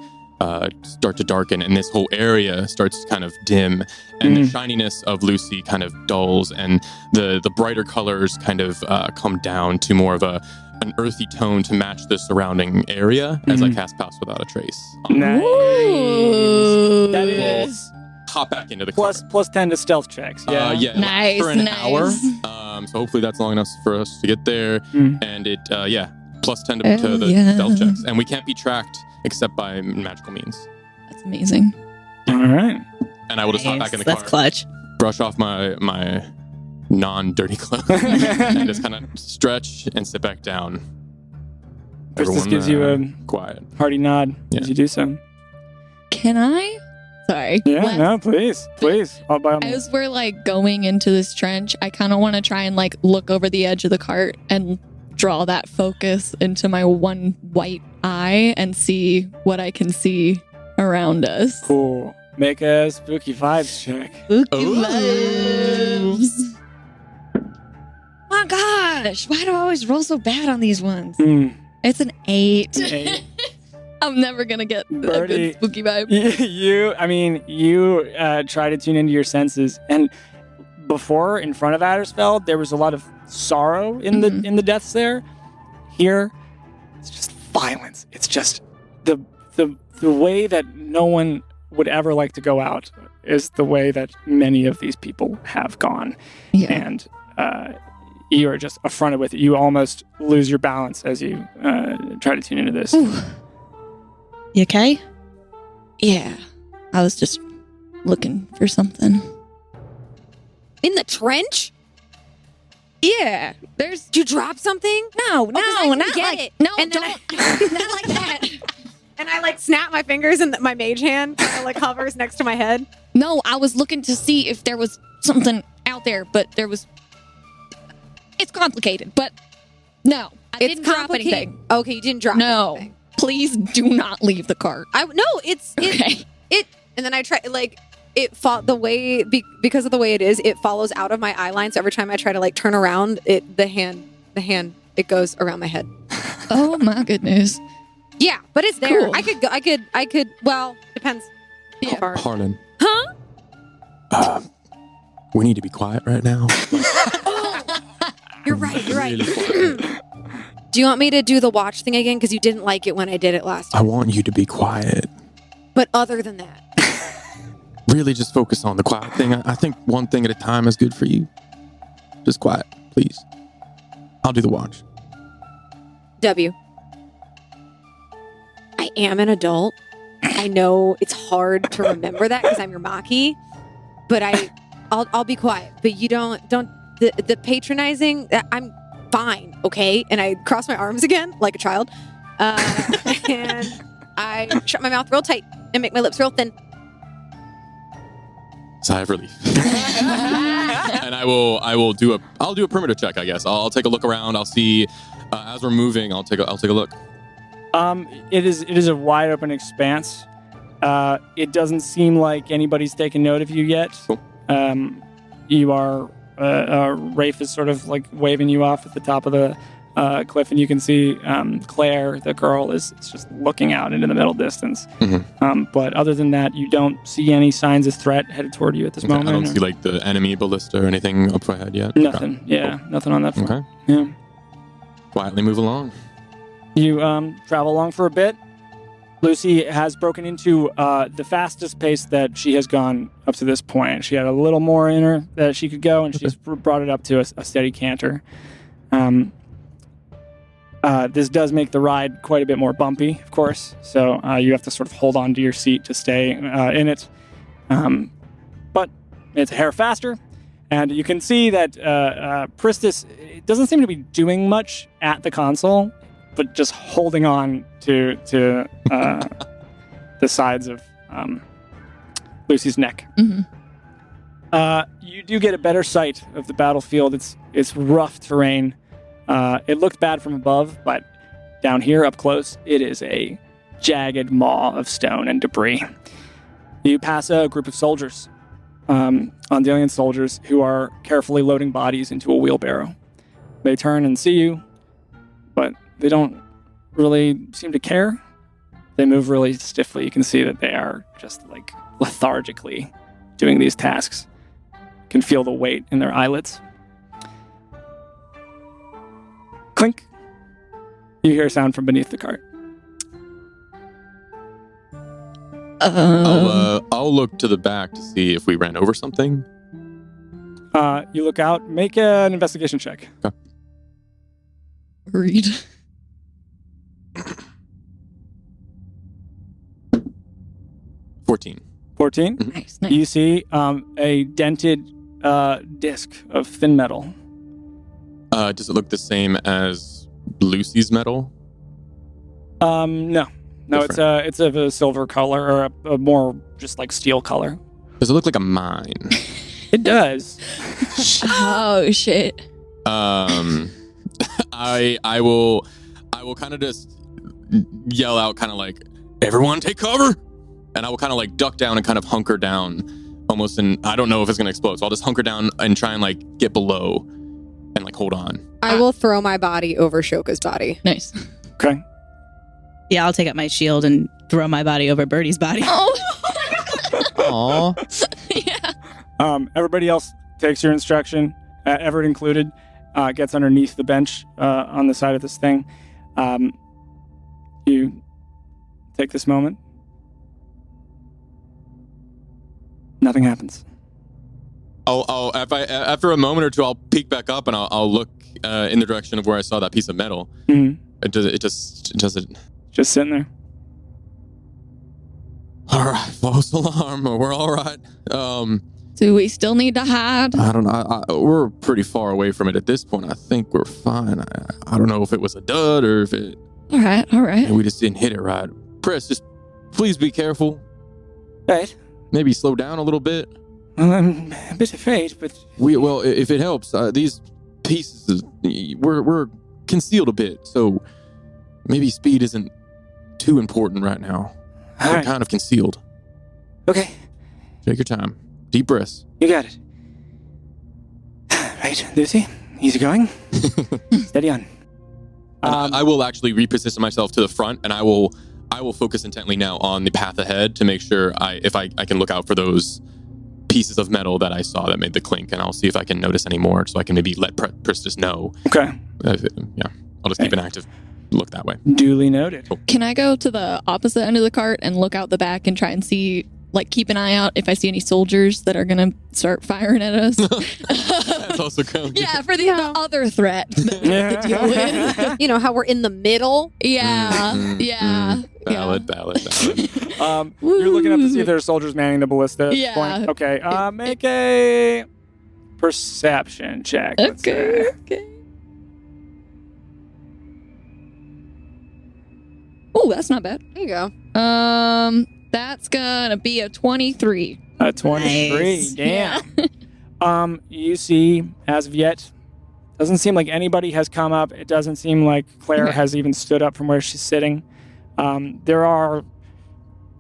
start to darken, and this whole area starts to kind of dim, and the shininess of Lucy kind of dulls, and the brighter colors kind of come down to more of an earthy tone to match the surrounding area as I cast Pass Without a Trace. Nice. Ooh. That is Hop back into the cart. plus 10 to stealth checks. Yeah. Yeah, Nice, for an nice. hour. So hopefully that's long enough for us to get there. And it, plus 10 to the stealth checks. And we can't be tracked except by magical means. That's amazing. All right. And I will just hop back in the That's car, clutch. brush off my non-dirty clothes, and just kind of stretch and sit back down. Princess gives you a quiet. hearty nod Yeah. as you do so. Can I? Sorry. Yeah, What? no, please. All by all means. As we're like going into this trench, I kind of want to try and like look over the edge of the cart and draw that focus into my one white eye and see what I can see around us. Cool. Make a spooky vibes check. Vibes. My gosh, why do I always roll so bad on these ones? It's an 8. 8. I'm never gonna get a Birdie. good spooky vibe. You try to tune into your senses, and before in front of Addersfeld, there was a lot of sorrow in the deaths there. Here, it's just violence. It's just the way that no one would ever like to go out is the way that many of these people have gone, and you are just affronted with it. You almost lose your balance as you try to tune into this. Ooh. You okay? Yeah, I was just looking for something. In the trench? Yeah, there's Did you drop something? no, 'cause I can not get like it. no, And then don't, not like that. And I like snap my fingers, and my mage hand kind of like hovers next to my head. No, I was looking to see if there was something out there, but there was. It's complicated, but no, I didn't drop complicated. anything. Okay, you didn't drop No, anything. please do not leave the cart. It's Okay. and then I try like it the way because of the way it is, it follows out of my eye line. So every time I try to like turn around, the hand it goes around my head. Oh my goodness. Yeah, but it's there. Cool. I could. Well, depends. Yeah. How far. Harlan. Huh? We need to be quiet right now. You're right. You're right. Really quiet. Do you want me to do the watch thing again? Because you didn't like it when I did it last I time. want you to be quiet. But other than that, really just focus on the quiet thing. I think one thing at a time is good for you. Just quiet, please. I'll do the watch. W. I am an adult. I know it's hard to remember that because I'm your Maquis, but I'll be quiet. But you don't the patronizing. I'm fine, okay? And I cross my arms again like a child, and I shut my mouth real tight and make my lips real thin. Sigh of relief. And I'll do a perimeter check, I guess. I'll take a look around. I'll see as we're moving. I'll take a look. It is a wide open expanse. It doesn't seem like anybody's taken note of you yet. Cool. You are Rafe is sort of like waving you off at the top of the cliff, and you can see Claire, the girl, is just looking out into the middle distance. Mm-hmm. But other than that, you don't see any signs of threat headed toward you at this moment. I don't see like the enemy ballista or anything up ahead yet. Nothing. Okay. Yeah, nothing on that front. Okay. Yeah. Quietly move along. You travel along for a bit. Lucy has broken into the fastest pace that she has gone up to this point. She had a little more in her that she could go, and she's brought it up to a steady canter. This does make the ride quite a bit more bumpy, of course, so you have to sort of hold on to your seat to stay in it. But it's a hair faster, and you can see that Pristis doesn't seem to be doing much at the console, but just holding on to the sides of Lucy's neck. Mm-hmm. You do get a better sight of the battlefield. It's rough terrain. It looked bad from above, but down here up close, it is a jagged maw of stone and debris. You pass a group of soldiers, Ondalian soldiers, who are carefully loading bodies into a wheelbarrow. They turn and see you, but they don't really seem to care. They move really stiffly. You can see that they are just like lethargically doing these tasks. You can feel the weight in their eyelids. Clink. You hear a sound from beneath the cart. I'll look to the back to see if we ran over something. You look out. Make an investigation check. Okay. Read. 14. 14. Nice, nice. You see a dented disc of thin metal. Does it look the same as Lucy's metal? No, Different. it's of a silver color or a more just like steel color. Does it look like a mine? It does. Oh shit. I will kind of just yell out, kind of like, everyone take cover, and I will kind of like duck down and kind of hunker down, almost. And I don't know if it's gonna explode, so I'll just hunker down and try and like get below and like hold on. I will throw my body over Shoka's body. Nice. Okay. Yeah, I'll take out my shield and throw my body over Birdie's body. Oh. Aw. Yeah. Everybody else takes your instruction, Everett included, gets underneath the bench on the side of this thing. You take this moment. Nothing happens. After a moment or two, I'll peek back up and I'll look in the direction of where I saw that piece of metal. Mm-hmm. It doesn't. Just sitting there. All right, false alarm. We're all right. Do we still need to hide? I don't know. We're pretty far away from it at this point. I think we're fine. I don't know if it was a dud or if it. All right. We just didn't hit it right. Press, just please be careful. Right. Maybe slow down a little bit. Well, I'm a bit afraid, but Well, if it helps, these pieces we're concealed a bit, so maybe speed isn't too important right now. all We're right. kind of concealed. Okay, Take your time. Deep breaths. you got it. Right, Lucy, easy going. Steady on. And I will actually reposition myself to the front, and I will focus intently now on the path ahead to make sure I can look out for those pieces of metal that I saw that made the clink, and I'll see if I can notice any more, so I can maybe let Pristis know. Okay, Yeah, I'll just keep an active look that way. duly noted. Cool. Can I go to the opposite end of the cart and look out the back and try and see like keep an eye out if I see any soldiers that are gonna start firing at us. That's also counts. Yeah, for the other threat that we have to deal with. You know how we're in the middle. Yeah, yeah. Valid. You're looking up to see if there's soldiers manning the ballista at this Yeah. point. Okay, make a perception check. let's say. Okay. Oh, that's not bad. There you go. That's gonna be a 23. A 23. Nice. Damn. You see, as of yet, doesn't seem like anybody has come up. It doesn't seem like Claire Okay. has even stood up from where she's sitting. There are,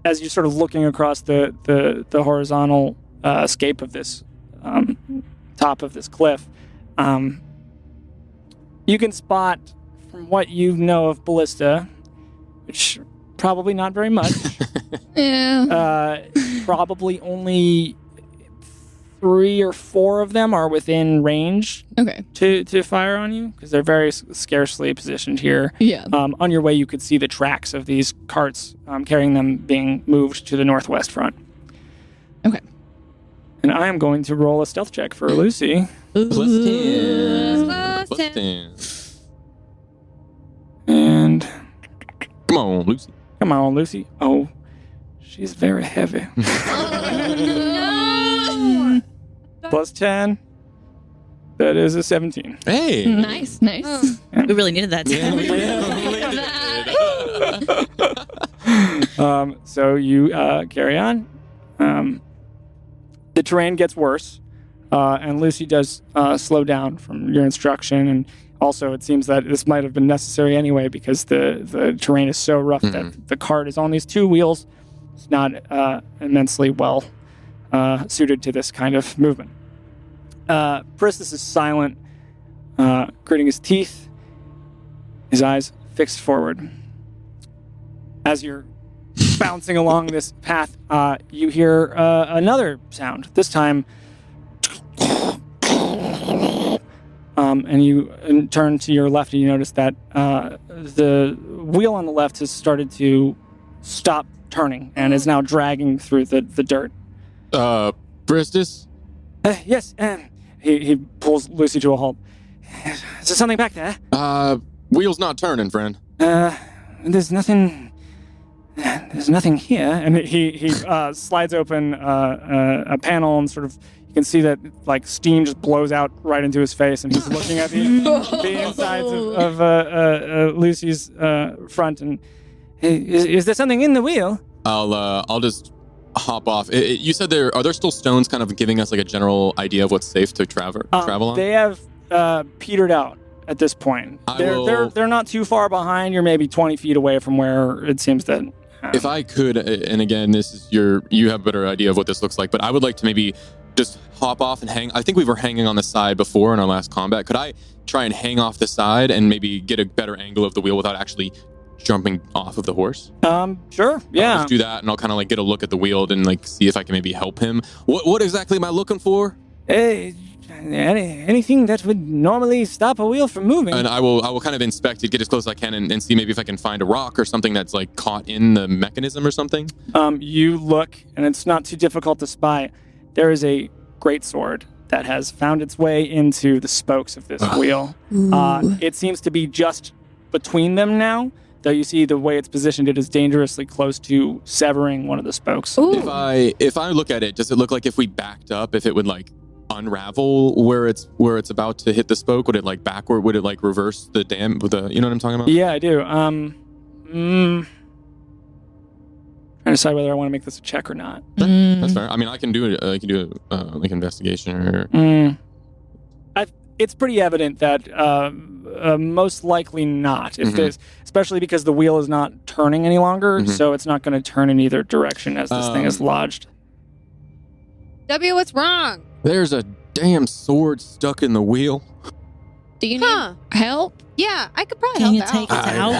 as you're sort of looking across the horizontal scape of this top of this cliff, you can spot, from what you know of ballista, which probably not very much, Yeah. probably only 3 or 4 of them are within range Okay. to fire on you, because they're very scarcely positioned here. Yeah. On your way, you could see the tracks of these carts carrying them being moved to the northwest front. Okay. And I am going to roll a stealth check for Lucy. +10. +10. And Come on, Lucy. come on, Lucy. Oh, she's very heavy. +10. That is a 17. Hey. Nice. We really needed that. So you carry on. The terrain gets worse, and Lucy does slow down from your instruction. And also, it seems that this might have been necessary anyway, because the terrain is so rough that the cart is on these 2 wheels. It's not immensely well suited to this kind of movement. Priscus is silent, gritting his teeth, his eyes fixed forward. As you're bouncing along this path, you hear another sound. This time, and you turn to your left, and you notice that the wheel on the left has started to stop turning and is now dragging through the dirt. Bristus? Yes, he pulls Lucy to a halt. Is there something back there? Wheel's not turning, friend. There's nothing here. And he slides open a panel, and sort of you can see that like steam just blows out right into his face, and he's looking at the insides of Lucy's front. And is there something in the wheel? I'll just hop off. You said are there still stones kind of giving us like a general idea of what's safe to travel on? They have petered out at this point. They're not too far behind. You're maybe 20 feet away from where it seems that. If I could, and again, this is you have a better idea of what this looks like, but I would like to maybe just hop off and hang. I think we were hanging on the side before in our last combat. Could I try and hang off the side and maybe get a better angle of the wheel without actually jumping off of the horse? Sure. Yeah. I'll just do that, and I'll kind of like get a look at the wheel and like see if I can maybe help him. What exactly am I looking for? Anything that would normally stop a wheel from moving. And I will kind of inspect it, get as close as I can, and see maybe if I can find a rock or something that's like caught in the mechanism or something. You look, and it's not too difficult to spy. There is a great sword that has found its way into the spokes of this wheel. It seems to be just between them now, though you see the way it's positioned, it is dangerously close to severing one of the spokes. If I look at it, does it look like if we backed up, if it would like unravel where it's about to hit the spoke? Would it like backward? Would it like reverse the dam with the? You know what I'm talking about? Yeah, I do. Trying to decide whether I want to make this a check or not. That's fair. I mean, I can do it. I can do like investigation or. It's pretty evident that most likely not. If there's, especially because the wheel is not turning any longer, so it's not going to turn in either direction as this thing is lodged. W, what's wrong? There's a damn sword stuck in the wheel. Do you need help? Yeah, I could probably Can you help take out. it out?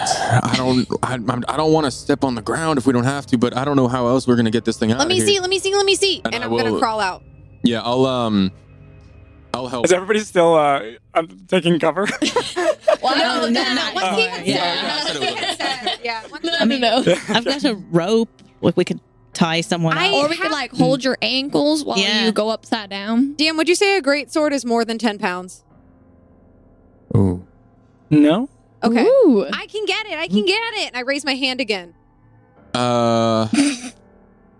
I don't want to step on the ground if we don't have to, but I don't know how else we're gonna get this thing out. Let me see. And I'm going to crawl out. Yeah, I'll help. Is everybody still taking cover? Well, no. Once he had Yeah. said, yeah. Once I mean, I've got a rope. Like we could tie someone I- up. Or we could like hold your ankles while Yeah. you go upside down. DM, would you say a great sword is more than 10 pounds? Ooh. No? Okay. Ooh. I can get it. I can get it. And I raise my hand again. Uh,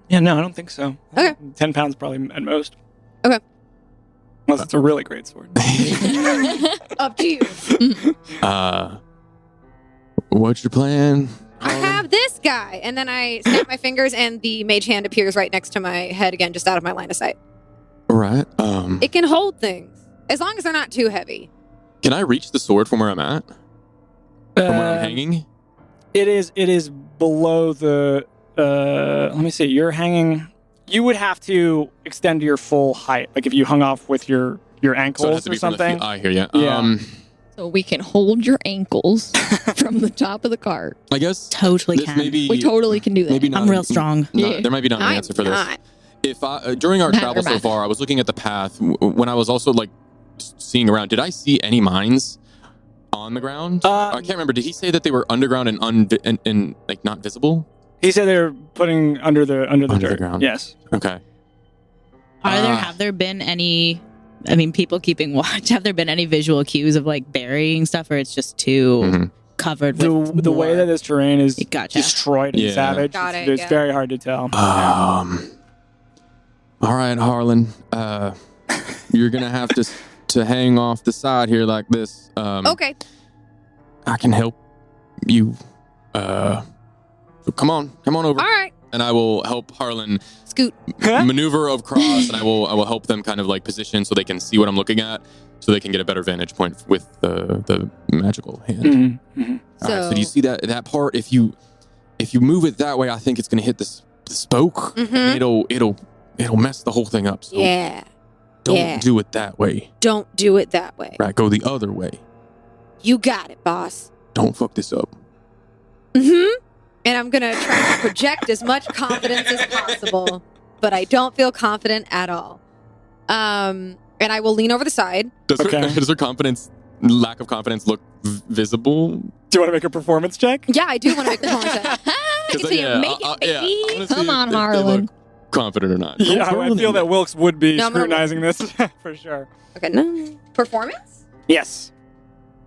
Yeah, no, I don't think so. Okay. 10 pounds probably at most. Okay. Unless it's a really great sword. Up to you. what's your plan? I have this guy. And then I snap my fingers and the mage hand appears right next to my head again, just out of my line of sight. All right. It can hold things. As long as they're not too heavy. Can I reach the sword from where I'm at? From where I'm hanging? It is below the let me see, you're hanging, you would have to extend to your full height, like if you hung off with your So it has ankles to or be from the something. I hear you. Yeah. So we can hold your ankles from the top of the cart. I guess Totally this can. may be We totally can do that. maybe not. I'm real strong. not- Yeah. There might be not an I'm answer for this. not. If I during our Matter, travel so matter. far, I was looking at the path when I was also like seeing around. Did I see any mines on the ground? I can't remember. Did he say that they were underground and like not visible? He said they were putting under the Under the dirt. ground. Yes. Okay. Have there been any, I mean, people keeping watch, have there been any visual cues of like burying stuff, or it's just too Mhm. covered with The way war? that this terrain is Gotcha. destroyed and Yeah. savage, Got it, it's yeah. very hard to tell. All right, Harlan. You're gonna have to hang off the side here like this. Okay. I can help you. So come on over, All right. and I will help Harlan Scoot. maneuver across, and I will help them kind of like position so they can see what I'm looking at, so they can get a better vantage point with the magical hand. Mhm, mhm. All right, so do you see that part? If you move it that way, I think it's gonna hit the spoke. Mhm. And it'll mess the whole thing up. So Yeah. don't yeah. do it that way. Don't do it that way. Right, go the other way. You got it, boss. Don't fuck this up. Mm-hmm. And I'm going to try to project as much confidence as possible, but I don't feel confident at all. And I will lean over the side. Does Okay. her lack of confidence look visible? Do you want to make a performance check? Yeah, I do want to make the comment. Because Make it, baby. I wanna see Come on, if they Harlan. look confident or not. Yeah, I feel that Wilkes would be No, I'm gonna- scrutinizing this for sure. Okay, no. Performance? Yes.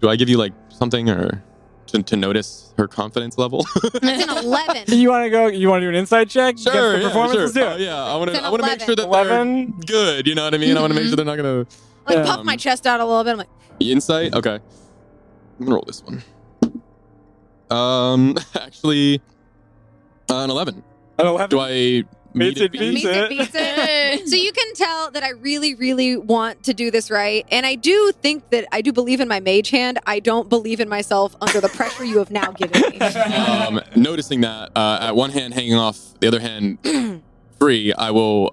Do I give you like something or to notice her confidence level? It's an 11. You want to go? You want to do an insight check? Sure, against the yeah, performance? sure. Let's do it. Yeah, I want It's an to make sure that 11. they're good. You know what I mean? I want to make sure they're not gonna Like, Yeah. puff my chest out a little bit. I'm like, insight. Okay, I'm gonna roll this one. Actually, an 11. An 11. Do I meet it? Beats beats it, beats it. So you can tell that I really, really want to do this right. And I do think that I do believe in my mage hand. I don't believe in myself under the pressure you have now given me. Noticing that at one hand hanging off, the other hand free, I will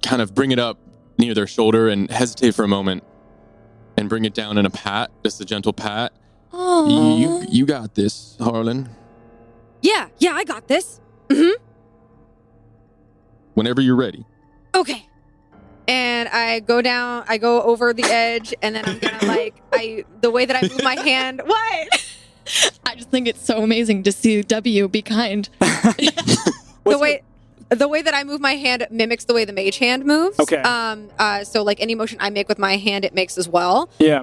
kind of bring it up near their shoulder and hesitate for a moment and bring it down in a pat, just a gentle pat. Aww. You got this, Harlan. Yeah, I got this. Whenever you're ready. Okay. And I go down, I go over the edge, and then I'm gonna the way that I move my hand. What? I just think it's so amazing to see W be kind. The way that I move my hand mimics the way the mage hand moves. Okay. So like any motion I make with my hand, it makes as well. Yeah.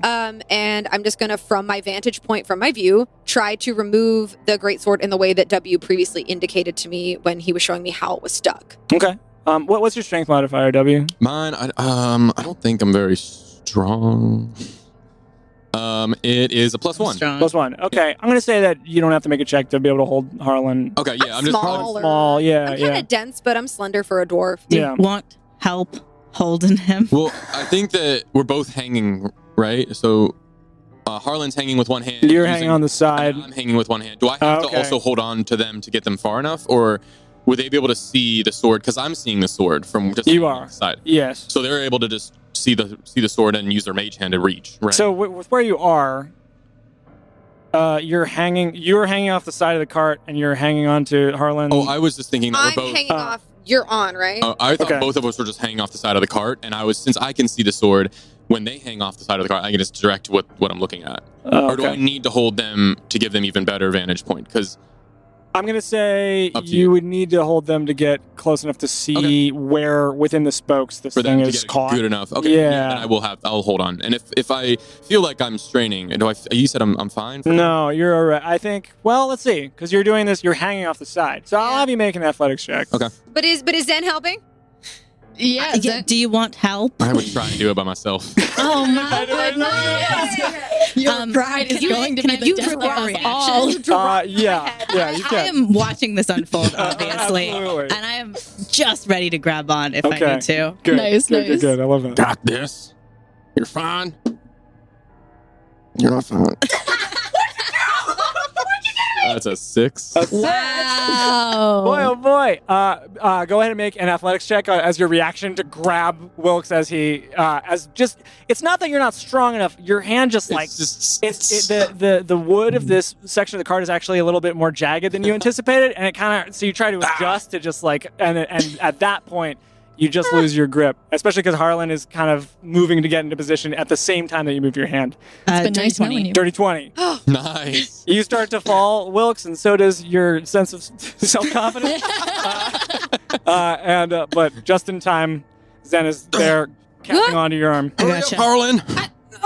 And I'm just gonna, from my vantage point, from my view, try to remove the greatsword in the way that W previously indicated to me when he was showing me how it was stuck. Okay. What's your strength modifier, W? Mine, I don't think I'm very strong. It is a +1. Strong. +1. Okay. I'm gonna say that you don't have to make a check to be able to hold Harlan. Okay, yeah, I'm just small. Small. Yeah. I'm kind of Yeah. dense, but I'm slender for a dwarf. Do Yeah. you want help holding him? Well, I think that we're both hanging, right? So Harlan's hanging with one hand. You're using- hanging on the side. and I'm hanging with one hand. Do I have Okay. to also hold on to them to get them far enough, or would they be able to see the sword? Because I'm seeing the sword from just You on are. the side. Yes. So they're able to just see the sword and use their mage hand to reach. Right. So with where you are, you're hanging off the side of the cart, and you're hanging onto Harlan. I was just thinking that I'm we're both. hanging off. You're on, right? I thought Okay. both of us were just hanging off the side of the cart, and since I can see the sword, when they hang off the side of the cart, I can just direct what I'm looking at. Or do I Okay. need to hold them to give them even better vantage point? Because I'm going to say Up to you you. would need to hold them to get close enough to see where within the spokes this For thing them to is get caught. good enough. Okay. Yeah. Then I'll hold on. And if I feel like I'm straining, you said I'm fine? No, you're all right. I think, well, let's see. Because you're doing this, you're hanging off the side. So I'll Yeah. have you make an athletics check. Okay. But is Zen helping? Yeah. Do you want help? I would try and do it by myself. Oh my goodness! Your pride is going to be the death of us all. Yeah, you I can. am watching this unfold, obviously, Absolutely. and I am just ready to grab on if I Okay. need to. Good. Nice, good, nice. Good. I love that. Got this. You're fine. You're not fine. That's a 6. Wow. Boy, oh boy. Go ahead and make an athletics check as your reaction to grab Wilkes as he, it's not that you're not strong enough. Your hand just like, the wood of this section of the card is actually a little bit more jagged than you anticipated. And it kind of, so you try to adjust to just like, and at that point, you just lose your grip, especially because Harlan is kind of moving to get into position at the same time that you move your hand. It's been nice knowing you. Dirty 20. Nice. You start to fall, Wilkes, and so does your sense of self-confidence. But just in time, Zen is there, catching onto your arm. I gotcha. Harlan.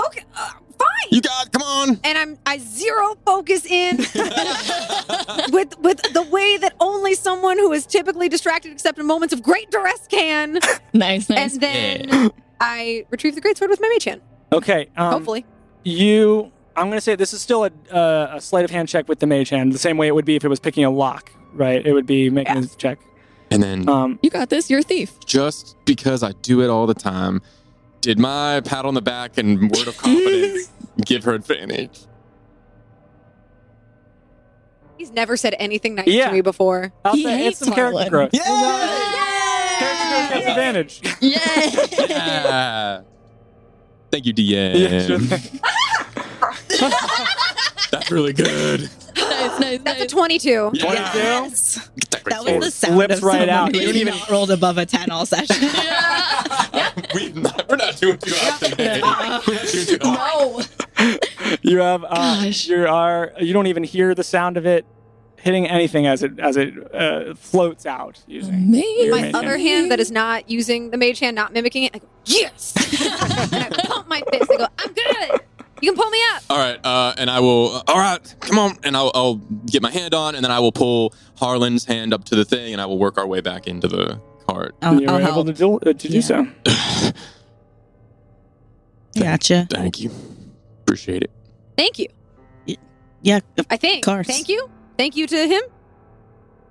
Okay, fine. You got it. Come on. And I zero focus in with the way that only someone who is typically distracted except in moments of great duress can. Nice. And then I retrieve the greatsword with my mage hand. Okay. Hopefully. I'm going to say this is still a sleight of hand check with the mage hand, the same way it would be if it was picking a lock, right? It would be making a check. And then You got this. You're a thief. just because I do it all the time, did my pat on the back and word of confidence give her advantage? He's never said anything nice Yeah. to me before. I'll He say it's hates some character Harlan. growth. Yeah! Character growth gets advantage. Yeah. Yeah. Thank you, DM. Yeah, sure thing. That's really good. nice. That's a 22. 22? Yes. Get that That great was the sword. sound Flips of right someone out. who You don't has even- not rolled above a 10 all session. We're not doing too hot today. We're not doing too hot. No. You have Gosh. you don't even hear the sound of it hitting anything as it floats out. Using Amazing. My mage other hand. hand that is not using the mage hand, not mimicking it, I go, yes! And I pump my fist. I go, I'm good. You can pull me up. All right, and I will. All right, come on, and I'll get my hand on, and then I will pull Harlan's hand up to the thing, and I will work our way back into the cart. I'll You're able help. to do Yeah. so. Gotcha. Thank you, appreciate it. Thank you. Yeah, of I think. course. Thank you. Thank you to him.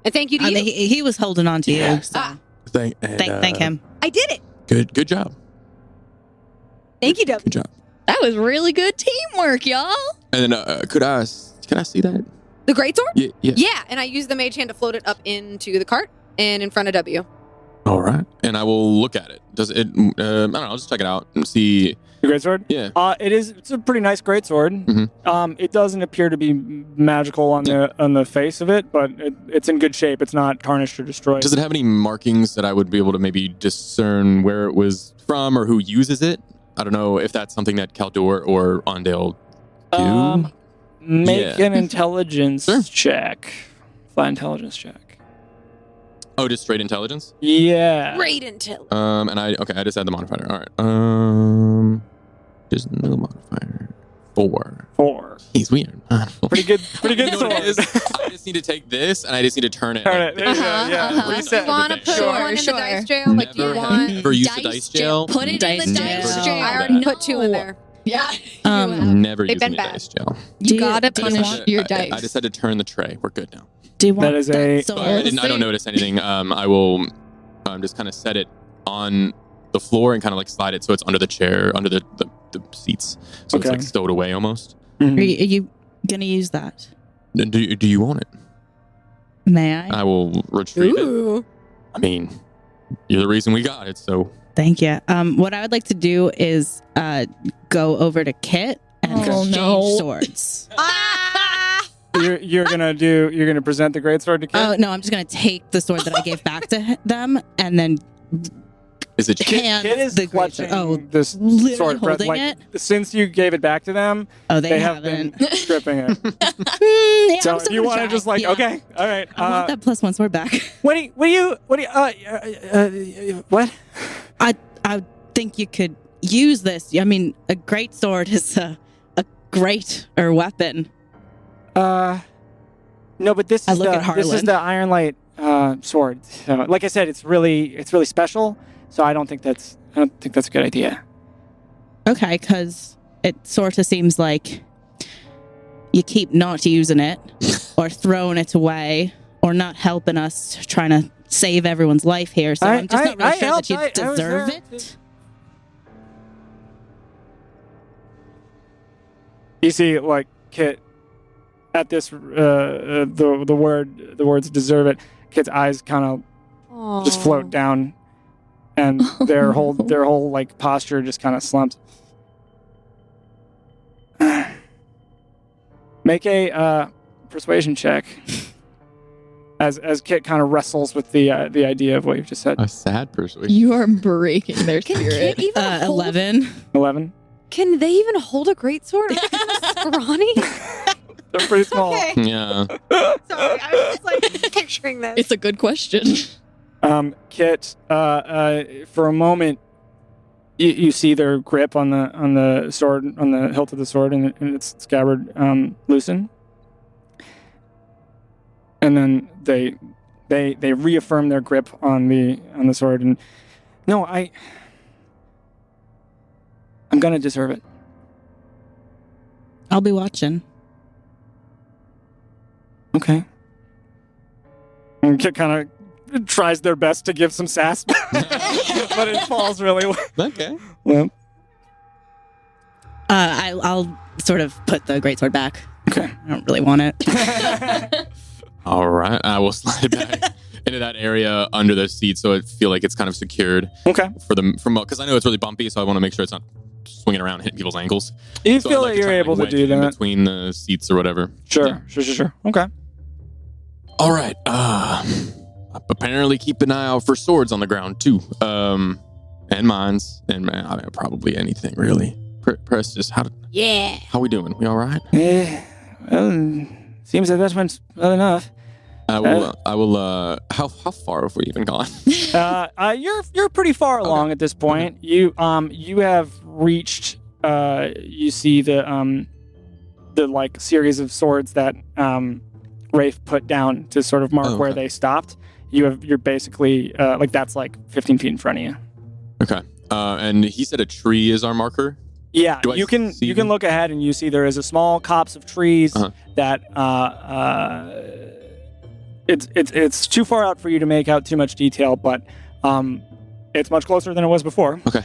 And thank you to I you. mean, he was holding on to you. Yeah. So. Thank Thank him. I did it. Good job. Thank you, W. Good job. That was really good teamwork, y'all. And then can I see that? The greatsword? Yeah. Yeah, and I use the mage hand to float it up into the cart and in front of W. All right, and I will look at it. Does it? I don't know. I'll just check it out and see. The greatsword? Yeah. It's a pretty nice greatsword. Mhm. It doesn't appear to be magical on the face of it, but it's in good shape. It's not tarnished or destroyed. Does it have any markings that I would be able to maybe discern where it was from or who uses it? I don't know if that's something that Kaldor or Ondale do. Make Yeah. an intelligence Sure. check. Flat intelligence check. Oh, just straight intelligence? Yeah. Great until. And I just add the modifier. All right. There's no modifier. 4. 4. He's weird. Pretty good. Pretty good You know what it sword. is? I just need to take this and I just need to turn it. Turn like it. There you go. Yeah. Uh-huh. Do Reset. you want to everything. put Sure, one in sure. the dice jail? Like, do you Never- want? Never use the dice jail. Put it in Dice the jail. dice Never jail. do I already that. put 2 in there. Yeah. Never They've using been the bad. dice jail. You gotta I just punish had to- your I dice. just had to turn the tray. We're good now. Do you want That is a- sword? I don't notice anything. I will just kind of set it on the floor and kind of like slide it so it's under the chair, under the seats. So it's Okay. like stowed away almost. Are Mhm. you gonna use that? Do you want it? May I? I will retrieve it. Ooh. I mean, you're the reason we got it, so Thank you. What I would like to do is go over to Kit and Oh, exchange no. swords. You're gonna present the greatsword to Kit. Oh no, I'm just gonna take the sword that I gave back to them and then Is it? Hands Kit is the great clutching sword. this literally sword. Brett, holding it? Since you gave it back to them, Oh, they have been haven't. gripping it. Yeah, So I'm if still you gonna want to try. just like, Yeah. okay, all right. I want that +1 sword back. What? I think you could use this. I mean, a great sword is a greater weapon. No, but this I is look the at Harlan. Ironlight sword. So, like I said, it's really special. So I don't think that's a good idea. Okay, because it sort of seems like you keep not using it or throwing it away or not helping us trying to save everyone's life here. So I'm just not really sure that you deserve it. You see, like Kit, at this the words deserve it. Kit's eyes kind of just float down, and their whole like posture just kind of slumps. Make a persuasion check. As Kit kind of wrestles with the idea of what you've just said. A sad persuasion. You are breaking their Can spirit. Kit even hold? 11. 11. Can they even hold a greatsword? Are they kind of scrawny? They're pretty small. Yeah. Sorry, I was just like picturing this. It's a good question. Kit, for a moment, you see their grip on the sword, on the hilt of the sword, and its scabbard loosen, and then they reaffirm their grip on the sword. And no, I'm gonna deserve it. I'll be watching. Okay. And Kit kind of tries their best to give some sass, but it falls really Okay. limp. I'll sort of put the greatsword back. Okay. I don't really want it. All right. I will slide it back into that area under the seat, so I feel like it's kind of secured Okay. because I know it's really bumpy, so I want to make sure it's not swinging around and hitting people's ankles. You So feel I'd like that you're try able to wedge do it in that. between the seats or whatever. Sure. Yeah. Sure. Okay. All right. Apparently keep an eye out for swords on the ground too. And mines, and I mean, probably anything really. Preston, how we doing? We all right? Yeah. Well, seems that went well enough. I will. How far have we even gone? You're pretty far along at this point. You have reached. You see the like series of swords that Rafe put down to sort of mark where they stopped. You're basically like that's like 15 feet in front of you. Okay. And he said a tree is our marker. Yeah, Do I you can see them? look ahead and you see there is a small copse of trees that it's too far out for you to make out too much detail, but it's much closer than it was before. Okay.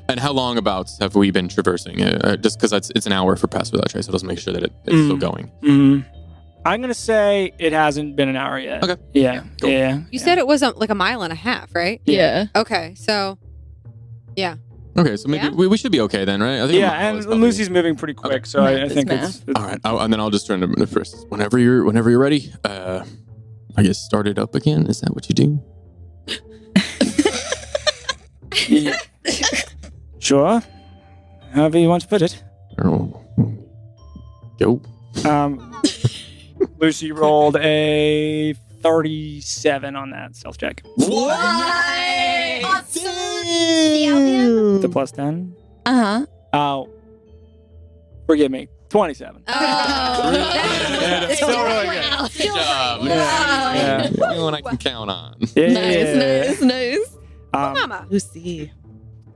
And how long about have we been traversing? Just because it's an hour for Pass Without Trace, so let's make sure that it's still going. Mm-hmm. I'm gonna say it hasn't been an hour yet. Okay. Yeah. Cool. Yeah. You said it was like a mile and a half, right? Yeah. Okay, so Okay, so maybe we should be okay then, right? I think a Yeah, mile and is probably- Lucy's moving pretty quick, Okay. so I Math is think math. it's All right, and then I'll just turn to first. Whenever you're ready, I guess start it up again. Is that what you do? Yeah. Sure. However you want to put it. Or- Go. Lucy rolled a 37 on that stealth check. The plus 10. Uh-huh. Oh, forgive me. 27. Yeah, it's still really good. Good job. Yeah. The only one I can count on. Nice. Mama. Lucy.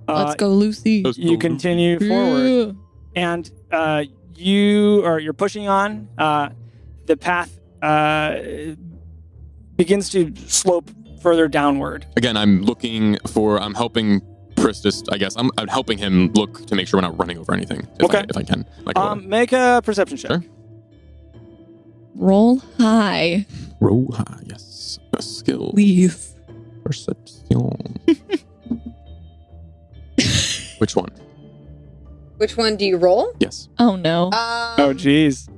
Let's go, Lucy. You continue forward, and you're pushing on. The path begins to slope further downward. Again, I'm helping Pristis, I guess. I'm helping him look to make sure we're not running over anything. If I can. Make a perception check. Sure. Roll high, Roll high, yes. A skill. please. Perception. Which one? Which one do you roll? Yes. Oh, no. Oh, geez.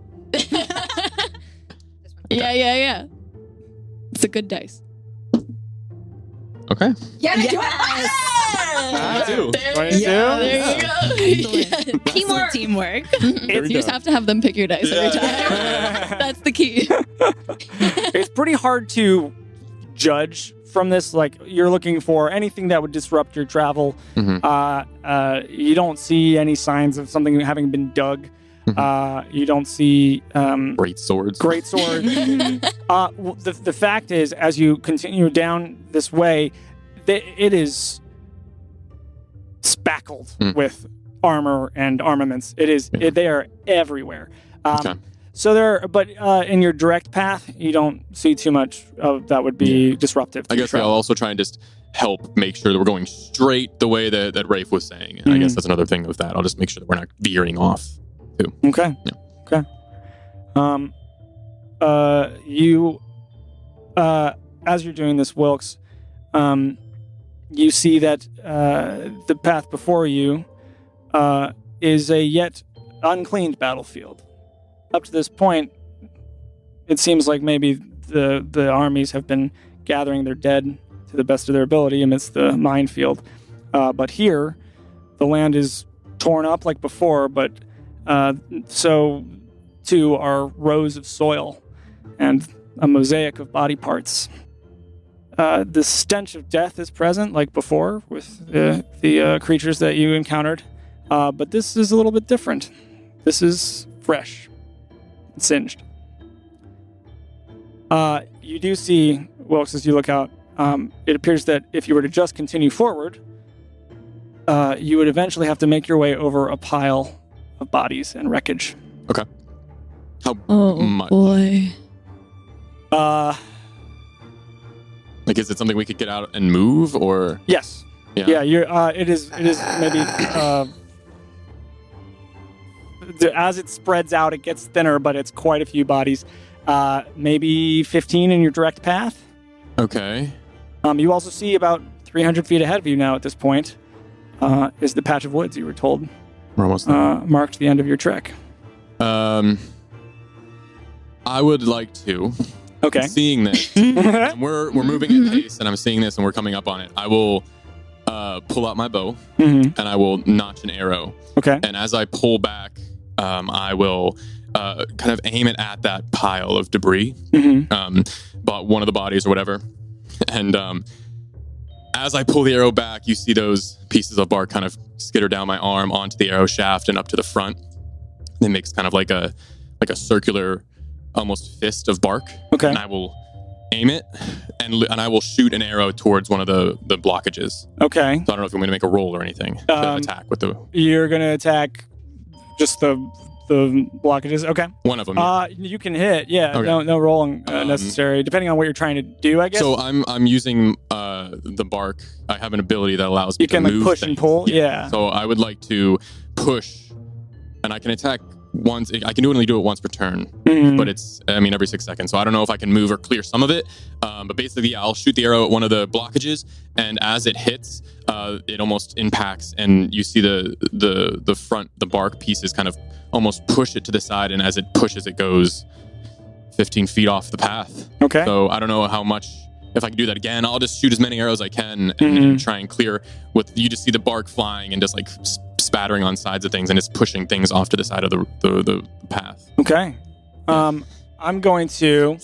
Yeah. It's a good dice. Okay. Yes! 22. 22? Yeah, there you go. Excellent. Teamwork. Teamwork. You just have to have them pick your dice every time. That's the key. It's pretty hard to judge from this. Like, you're looking for anything that would disrupt your travel. You don't see any signs of something having been dug. You don't see Great swords. The fact is, as you continue down this way, it is spackled with armor and armaments. They are everywhere. So but in your direct path, you don't see too much of that would be disruptive. I guess I'll also try and just help make sure that we're going straight the way that Rafe was saying. And I guess that's another thing with that. I'll just make sure that we're not veering off too. Okay. Yeah. Okay. You, as you're doing this, Wilkes, you see that the path before you is a yet uncleaned battlefield. Up to this point, it seems like maybe the armies have been gathering their dead to the best of their ability amidst the minefield. But here, the land is torn up like before, but so too are rows of soil and a mosaic of body parts. The stench of death is present like before with the creatures that you encountered, but this is a little bit different. This is fresh. Singed. You do see, Wilkes, as you look out, it appears that if you were to just continue forward, you would eventually have to make your way over a pile of bodies and wreckage. Okay. How much? Boy. Like, is it something we could get out and move, or? Yes. Yeah. It is maybe. As it spreads out, it gets thinner, but it's quite a few bodies. Maybe 15 in your direct path. Okay. You also see about 300 feet ahead of you now at this point is the patch of woods you were told We're almost there. marked the end of your trek. I would like to. Okay. Seeing this, and we're moving at pace, and I'm seeing this, and we're coming up on it. I will pull out my bow, and I will notch an arrow. Okay. And as I pull back, I will kind of aim it at that pile of debris, but one of the bodies or whatever. And as I pull the arrow back, you see those pieces of bark kind of skitter down my arm onto the arrow shaft and up to the front. It makes kind of like a circular, almost fist of bark. Okay. And I will aim it, and I will shoot an arrow towards one of the blockages. Okay. So I don't know if you want me to make a roll or anything to attack with the... You're going to attack just the blockages? Okay. One of them. Yeah. You can hit, yeah. Okay. No rolling necessary, depending on what you're trying to do, I guess. So I'm using the bark. I have an ability that allows me you can to like move push things. and pull, yeah. So I would like to push, and I can attack once. I can only do it once per turn, but it's every 6 seconds. So I don't know if I can move or clear some of it. But basically, yeah, I'll shoot the arrow at one of the blockages, and as it hits, it almost impacts, and you see the front, the bark pieces kind of almost push it to the side, and as it pushes, it goes 15 feet off the path. Okay. So I don't know how much. If I can do that again, I'll just shoot as many arrows as I can and try and clear. You just see the bark flying and just like spattering on sides of things, and it's pushing things off to the side of the path. Okay. I'm going to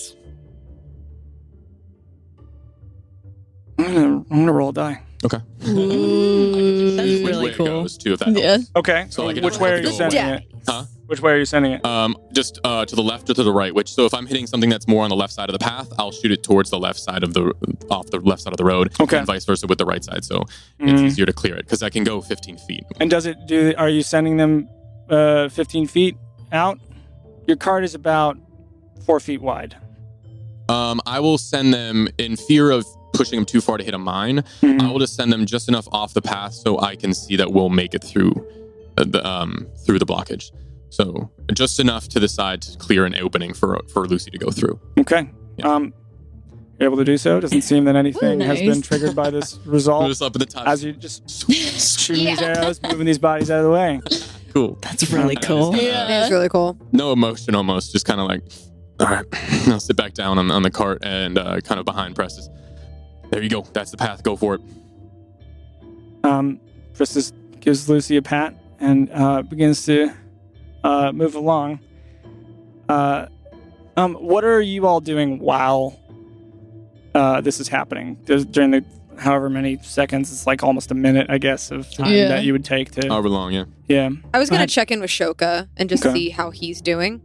roll a die. Okay. Ooh. That's Which really way it cool. goes too, if that Yeah. helps. Okay. So like, which way are you go sending away. it? Huh? Which way are you sending it? Just to the left or to the right. So if I'm hitting something that's more on the left side of the path, I'll shoot it towards the left side off the left side of the road. Okay. And vice versa with the right side. So it's easier to clear it because I can go 15 feet. And are you sending them 15 feet out? Your cart is about 4 feet wide. I will send them in fear of pushing them too far to hit a mine. I will just send them just enough off the path so I can see that we'll make it through the blockage. So just enough to the side to clear an opening for Lucy to go through. Okay. Yeah. You're able to do so. Doesn't seem that anything Ooh, has nice. been triggered by this result. Just up at the top. As you just shooting these arrows, moving these bodies out of the way. Cool. That's really cool. It's really cool. No emotion, almost. Just kind of like, all right. I'll sit back down on the cart and kind of behind presses. There you go. That's the path. Go for it. Priscus gives Lucy a pat and begins to move along. What are you all doing while this is happening? During the however many seconds, it's like almost a minute, I guess, of time that you would take to. However long, yeah. Yeah. I was going to check in with Shoka and just see how he's doing.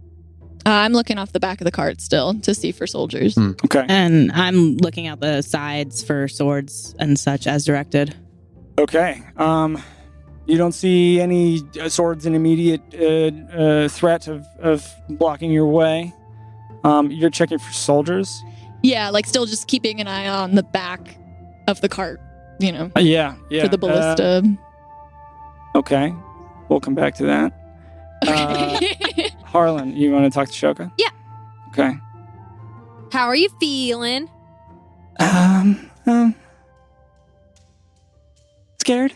I'm looking off the back of the cart still to see for soldiers. Okay. And I'm looking out the sides for swords and such as directed. Okay. You don't see any swords in immediate threat of blocking your way. You're checking for soldiers. Yeah, like still just keeping an eye on the back of the cart, you know. Yeah. For the ballista. Okay. We'll come back to that. Harlan, you want to talk to Shoka? Yeah. Okay. How are you feeling? Scared?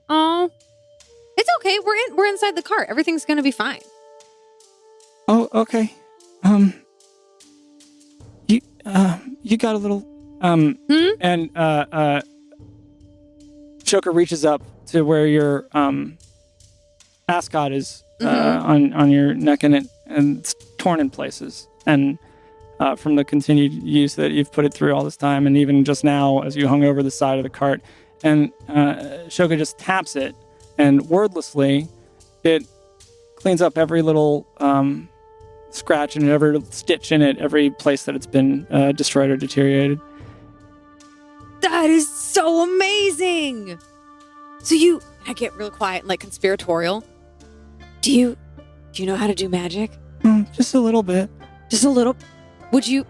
Oh, it's okay. We're inside the cart. Everything's gonna be fine. Oh, okay. You got a little and Shoka reaches up to where your ascot is on your neck, and it's torn in places, and from the continued use that you've put it through all this time, and even just now as you hung over the side of the cart, and Shoka just taps it, and wordlessly it cleans up every little scratch and every little stitch in it, every place that it's been destroyed or deteriorated. That is so amazing. So I get real quiet and like conspiratorial. Do you know how to do magic? Just a little bit. Just a little. Would you?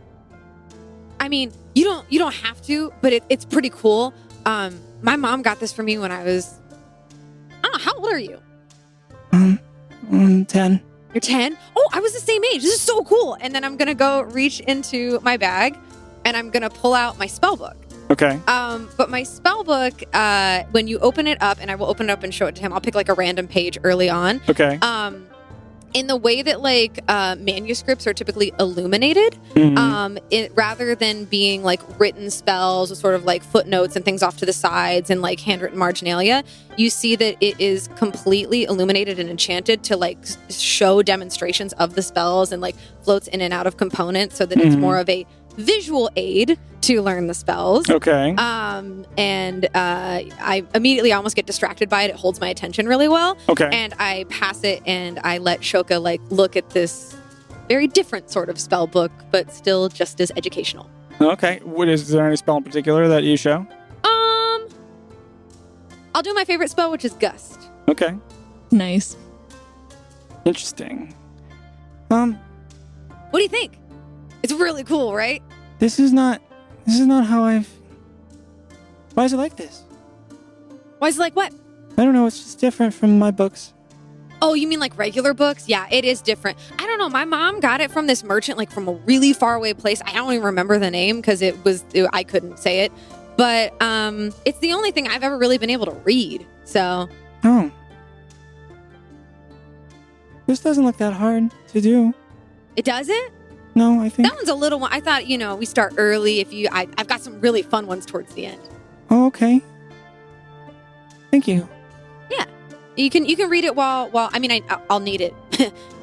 I mean, you don't have to, but it's pretty cool. My mom got this for me when I was, I don't know, how old are you? 10. You're 10? Oh, I was the same age. This is so cool. And then I'm going to go reach into my bag and I'm going to pull out my spell book. Okay. But my spell book, when you open it up, and I will open it up and show it to him, I'll pick like a random page early on. Okay. In the way that like manuscripts are typically illuminated, rather than being like written spells with sort of like footnotes and things off to the sides and like handwritten marginalia, you see that it is completely illuminated and enchanted to like show demonstrations of the spells and like floats in and out of components so that it's more of a visual aid to learn the spells. Okay. And I immediately almost get distracted by it. It holds my attention really well. Okay. And I pass it and I let Shoka like look at this very different sort of spell book, but still just as educational. Okay. Is there any spell in particular that you show? I'll do my favorite spell, which is Gust. Okay. Nice. Interesting. What do you think? It's really cool, right? This is not how why is it like this? Why is it like what? I don't know, it's just different from my books. Oh, you mean like regular books? Yeah, it is different. I don't know. My mom got it from this merchant, like from a really far away place. I don't even remember the name because I couldn't say it. But it's the only thing I've ever really been able to read. So. Oh. This doesn't look that hard to do. It doesn't? No, I think. That one's a little one. I thought, we start early. I've got some really fun ones towards the end. Oh, okay. Thank you. Yeah. You can read it while I'll need it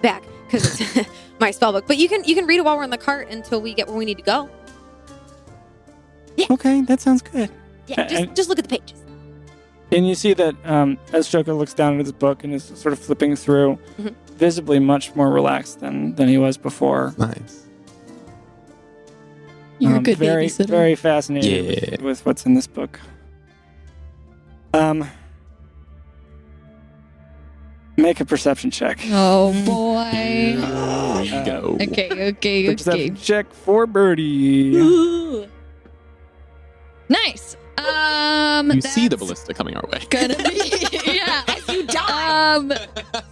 back because it's my spell book. But you can read it while we're in the cart until we get where we need to go. Yeah. Okay, that sounds good. Yeah, just look at the pages. And you see that as Shoka looks down at his book and is sort of flipping through, visibly much more relaxed than he was before. Nice. You're a good very, babysitter. very fascinated with what's in this book. Make a perception check. Oh boy. Here we go. Okay. Perception check for Birdie. Ooh. Nice. You see the ballista coming our way. Gonna be yeah. You die.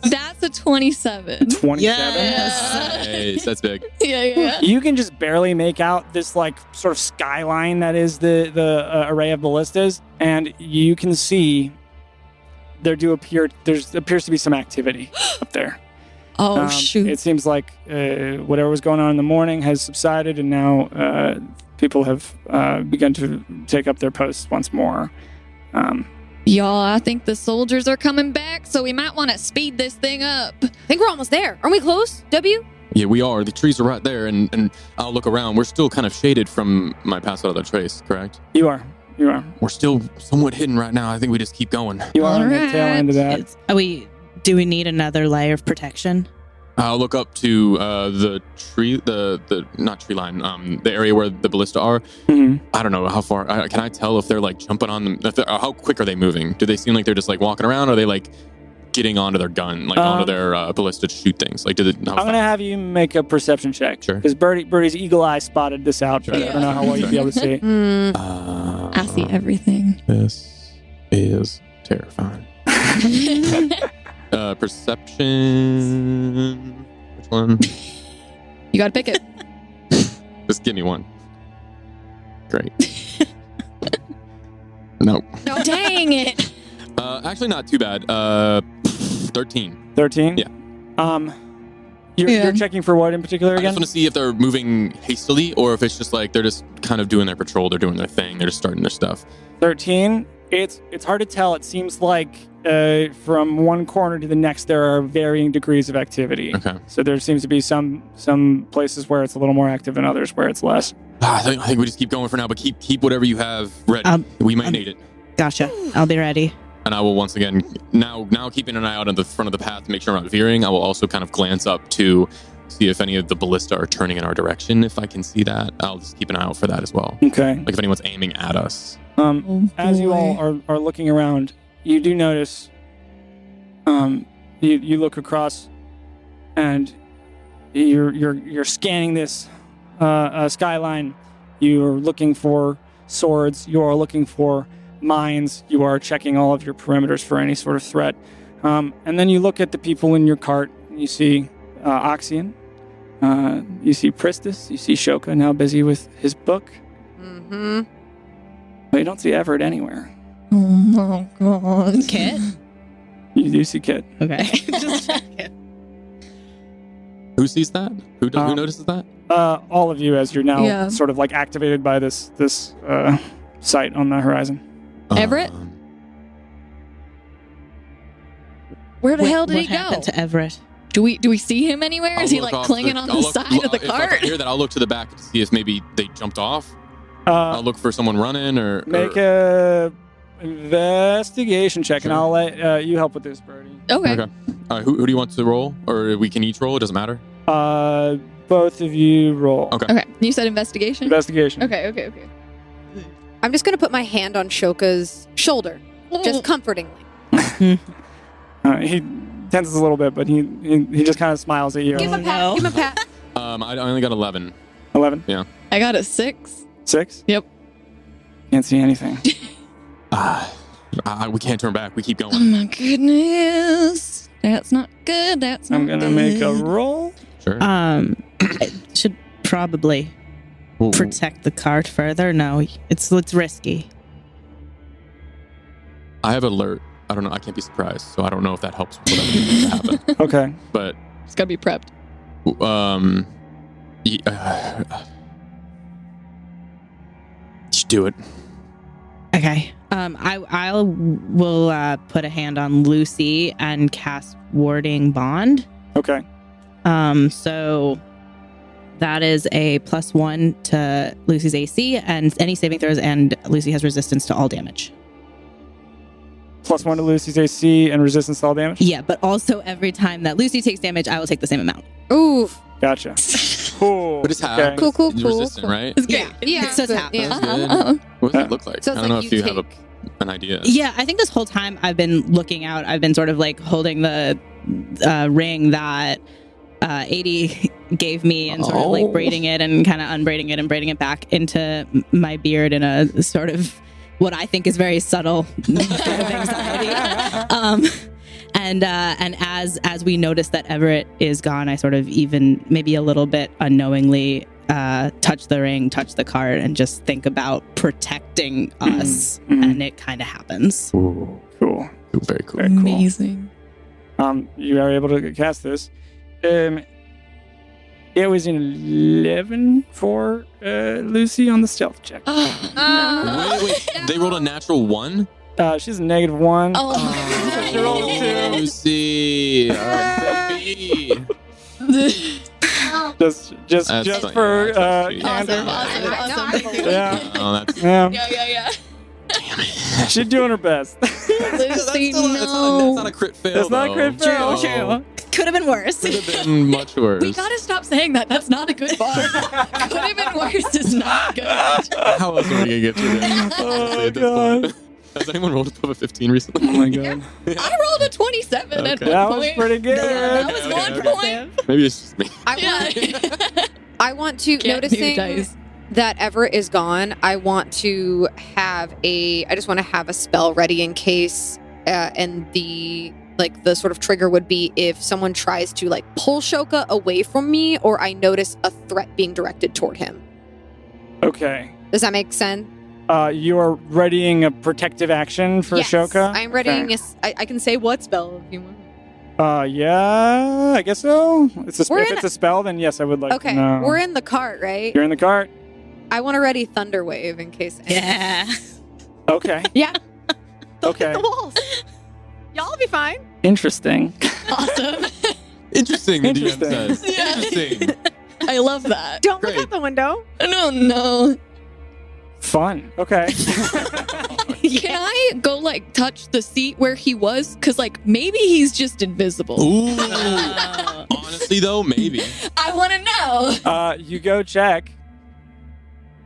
That's a 27. 27. Yes. Nice. That's big. Yeah. You can just barely make out this like sort of skyline that is the array of ballistas, and you can see there appears to be some activity up there. Oh shoot. It seems like whatever was going on in the morning has subsided, and now people have begun to take up their posts once more. Y'all, I think the soldiers are coming back, so we might want to speed this thing up. I think we're almost there. Aren't we close, W? Yeah, we are. The trees are right there, and I'll look around. We're still kind of shaded from my pass out of the trace, correct? You are. We're still somewhat hidden right now. I think we just keep going. You are on the Alright. tail end of that. Do we need another layer of protection? I'll look up to the tree, the not tree line, the area where the ballista are. Mhm. I don't know how far. Can I tell if they're like jumping on them? How quick are they moving? Do they seem like they're just like walking around? Or are they like getting onto their gun, like onto their ballista to shoot things? Like, I'm going to have you make a perception check. Sure. Because Birdie's eagle eye spotted this out, but I don't know how well you'd be able to see. I see everything. This is terrifying. Perception. Which one? You gotta pick it. Just give me one. Great. No. No, dang it. Actually, not too bad. 13. 13? Yeah. You're checking for what in particular I again? just want to see if they're moving hastily or if it's just like they're just kind of doing their patrol, they're doing their thing, they're just starting their stuff. 13. It's hard to tell. It seems like from one corner to the next, there are varying degrees of activity. Okay. So there seems to be some places where it's a little more active and others where it's less. I think we just keep going for now, but keep whatever you have ready. We might need it. Gotcha. I'll be ready. And I will once again, now keeping an eye out on the front of the path to make sure I'm not veering, I will also kind of glance up to see if any of the ballista are turning in our direction. If I can see that, I'll just keep an eye out for that as well. Okay. Like if anyone's aiming at us. As you all are looking around, you do notice, you look across, and you're scanning this skyline. You're looking for swords. You are looking for mines. You are checking all of your perimeters for any sort of threat. And then you look at the people in your cart. And you see Oxian. You see Pristis. You see Shoka now busy with his book. Mm-hmm. But you don't see Everett anywhere. Oh my god. Kit? You do see Kit. Okay. Just check it. Who sees that? Who notices that? All of you, as you're now Yeah. sort of like activated by this sight on the horizon. Everett? Where the hell did he What happened go? to Everett? Do we see him anywhere? Is he like clinging on the side of the If I cart? hear that, I'll look to the back to see if maybe they jumped off. I'll look for someone running or Make a investigation check, and I'll let you help with this, Birdie. Okay. Okay. Who do you want to roll? Or we can each roll? It doesn't matter. Both of you roll. Okay. Okay. You said investigation? Investigation. Okay. I'm just gonna put my hand on Shoka's shoulder, just comfortingly. He tenses a little bit, but he just kind of smiles at you. Give him a pat. no. Give him a pat. I only got 11. 11. I got a 6. 6. Yep. Can't see anything. We can't turn back. We keep Oh going. my goodness. That's not good. That's not I'm gonna good. make a roll. Sure. I should probably Ooh. protect the cart further. No, it's risky. I have alert. I don't know. I can't be surprised, so I don't know if that helps with whatever needs to happen. Okay. But It's gotta be prepped. just do it. Okay. I will put a hand on Lucy and cast Warding Bond. Okay. So that is a +1 to Lucy's AC and any saving throws, and Lucy has resistance to all damage. +1 to Lucy's AC and resistance to all damage. Yeah, but also every time that Lucy takes damage, I will take the same amount. Ooh. Gotcha. Cool. But it's half. Okay. Cool. It's resistant, right? It's great. Yeah. It says but- half. yeah. That's good. What does it look like? So I it's don't know like if you have take- an idea. Yeah, I think this whole time I've been looking out. I've been sort of like holding the ring that 80 gave me and sort of like braiding it and kind of unbraiding it and braiding it back into my beard in a sort of what I think is very subtle sort of anxiety. And as we notice that Everett is gone, I sort of even maybe a little bit unknowingly touch the ring, touch the cart, and just think about protecting us. And it kind of happens. Ooh, Cool. very cool. Very cool. Amazing. You are able to cast this. It was an 11 for Lucy on the stealth check. Wait. They rolled a natural 1? She's a -1. Oh, She rolled a 2. You see. Baby. Just That's fine. for Awesome, candor. awesome. Thank you. Yeah. Oh, that's Yeah. Yeah. She's doing her best. Lucy, that's no. not a crit fail. It's not a crit though. fail. Could have been worse. Could have been much worse. We gotta stop saying that. That's not a good bar. Could have been worse is not good. How else are we gonna get through this? Oh, At this God. point. Has anyone rolled above a 15 recently? Oh my god. I rolled a 27 at Okay. one That point. was pretty good. That was Okay, one okay. point. Maybe it's just me. I want to Can't do noticing dice. that Everett is gone. I want to have I just want to have a spell ready in case, and the sort of trigger would be if someone tries to pull Shoka away from me, or I notice a threat being directed toward him. Okay. Does that make sense? You are readying a protective action for Yes, Shoka? I'm readying. I can say what spell if you want. Yeah, I guess so. If We're it's a spell, then yes, I would like Okay, to know. we're in the cart, right? You're in the cart? I want to ready Thunder Wave in case. Yeah. Okay. Yeah. Okay. The walls. Y'all will be fine. Interesting. Awesome. Interesting, the DM Interesting. says. Yeah. Interesting. I love that. Don't Great. look out the window. No. Fun. Okay. Can I go touch the seat where he was? Because maybe he's just invisible. Ooh. Honestly, though, maybe. I want to know. You go check.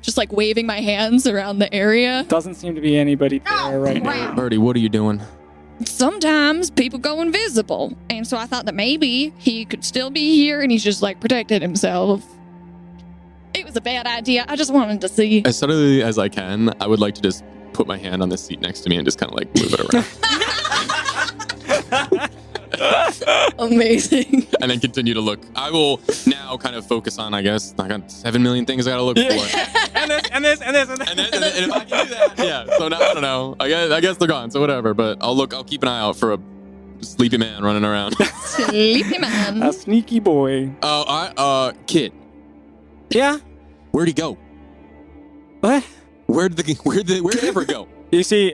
Just waving my hands around the area. Doesn't seem to be anybody there right now. Birdie, what are you doing? Sometimes people go invisible, and so I thought that maybe he could still be here, and he's just protected himself. It was a bad idea. I just wanted to see. As subtly as I can, I would like to just put my hand on the seat next to me and just kind of move it around. Amazing. And then continue to look. I will now kind of focus on, I guess, I got 7 million things I gotta look for. and this. And if I can do that, yeah. So now I don't know. I guess they're gone. So whatever. But I'll keep an eye out for a sleepy man running around. Sleepy man. A sneaky boy. Kid, Yeah? where'd he go? What? Where'd Ever go? You see,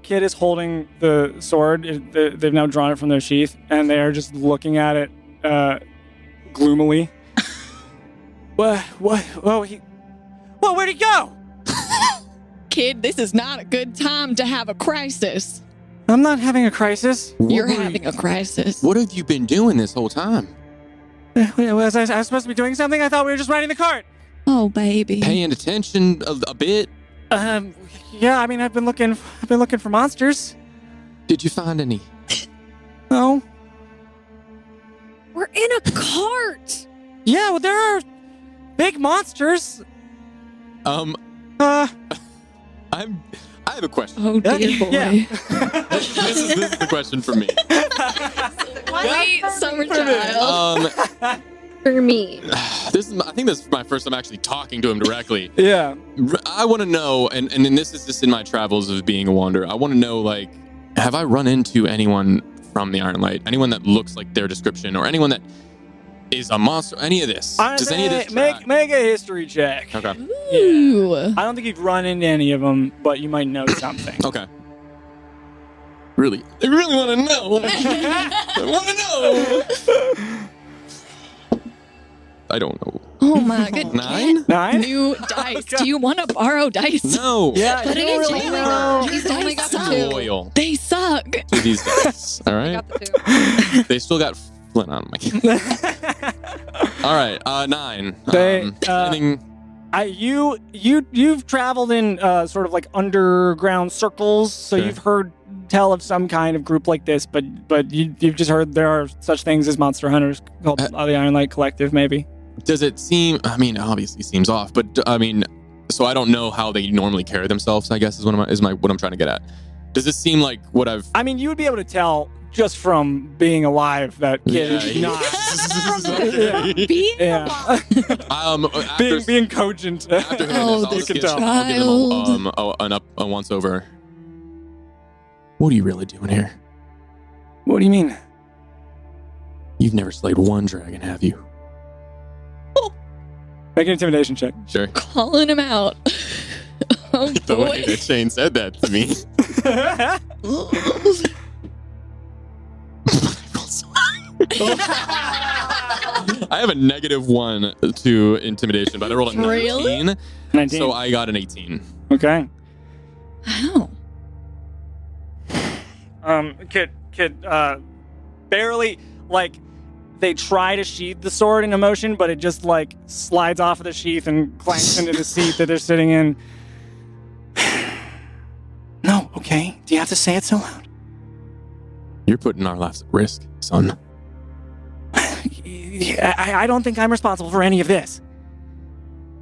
Kid is holding the sword. They've now drawn it from their sheath, and they are just looking at it gloomily. What? Where'd he go? Kid, this is not a good time to have a crisis. I'm not having a crisis. You're having a crisis. What have you been doing this whole time? Was I supposed to be doing something? I thought we were just riding the cart. Oh, baby. Paying attention a bit. Yeah. I mean, I've been looking for monsters. Did you find any? No. We're in a cart. Yeah. Well, there are big monsters. I have a question. Oh, dear boy. Yeah. This is the question for me. Wait, summer child. For me. I think this is my first time actually talking to him directly. Yeah. I want to know, and this is just in my travels of being a wanderer. I want to know, have I run into anyone from the Iron Light? Anyone that looks like their description, or anyone that is a monster? Any of this? Does any of this track? make a history check? Okay. Ooh. I don't think you've run into any of them, but you might know something. Okay. Really? I really want to know. I want to know. I don't know. Oh, my goodness. 9? 9? New dice. Do you want to borrow dice? No. Yeah. But you it don't is really only know. He's only got the I'm 2. loyal They suck. to these guys. All I right. got the 2. They still got Flint on my. All right. 9. Anything? You've traveled in sort of underground circles, so Sure. you've heard tell of some kind of group like this, but you've just heard there are such things as monster hunters called the Iron Light Collective, maybe. Does it seem? I mean, obviously seems off, but I mean, so I don't know how they normally carry themselves. I guess is what I'm trying to get at. Does this seem like what I've? I mean, you would be able to tell just from being alive that kid is Yeah. not. Being Yeah. After, being cogent. after hearing Oh, this, I'll this just give child. him a once over. What are you really doing here? What do you mean? You've never slayed one dragon, have you? Make an intimidation check. Sure. Calling him out. Oh, The way boy. that Shane said that to me. I have a -1 to intimidation, but I rolled a 19. Really? 19. So I got an 18. Okay. Wow. Kid, barely, like, they try to sheath the sword into motion, but it just, like, slides off of the sheath and clanks into the seat that they're sitting in. No, okay? Do you have to say it so loud? You're putting our lives at risk, son. I don't think I'm responsible for any of this.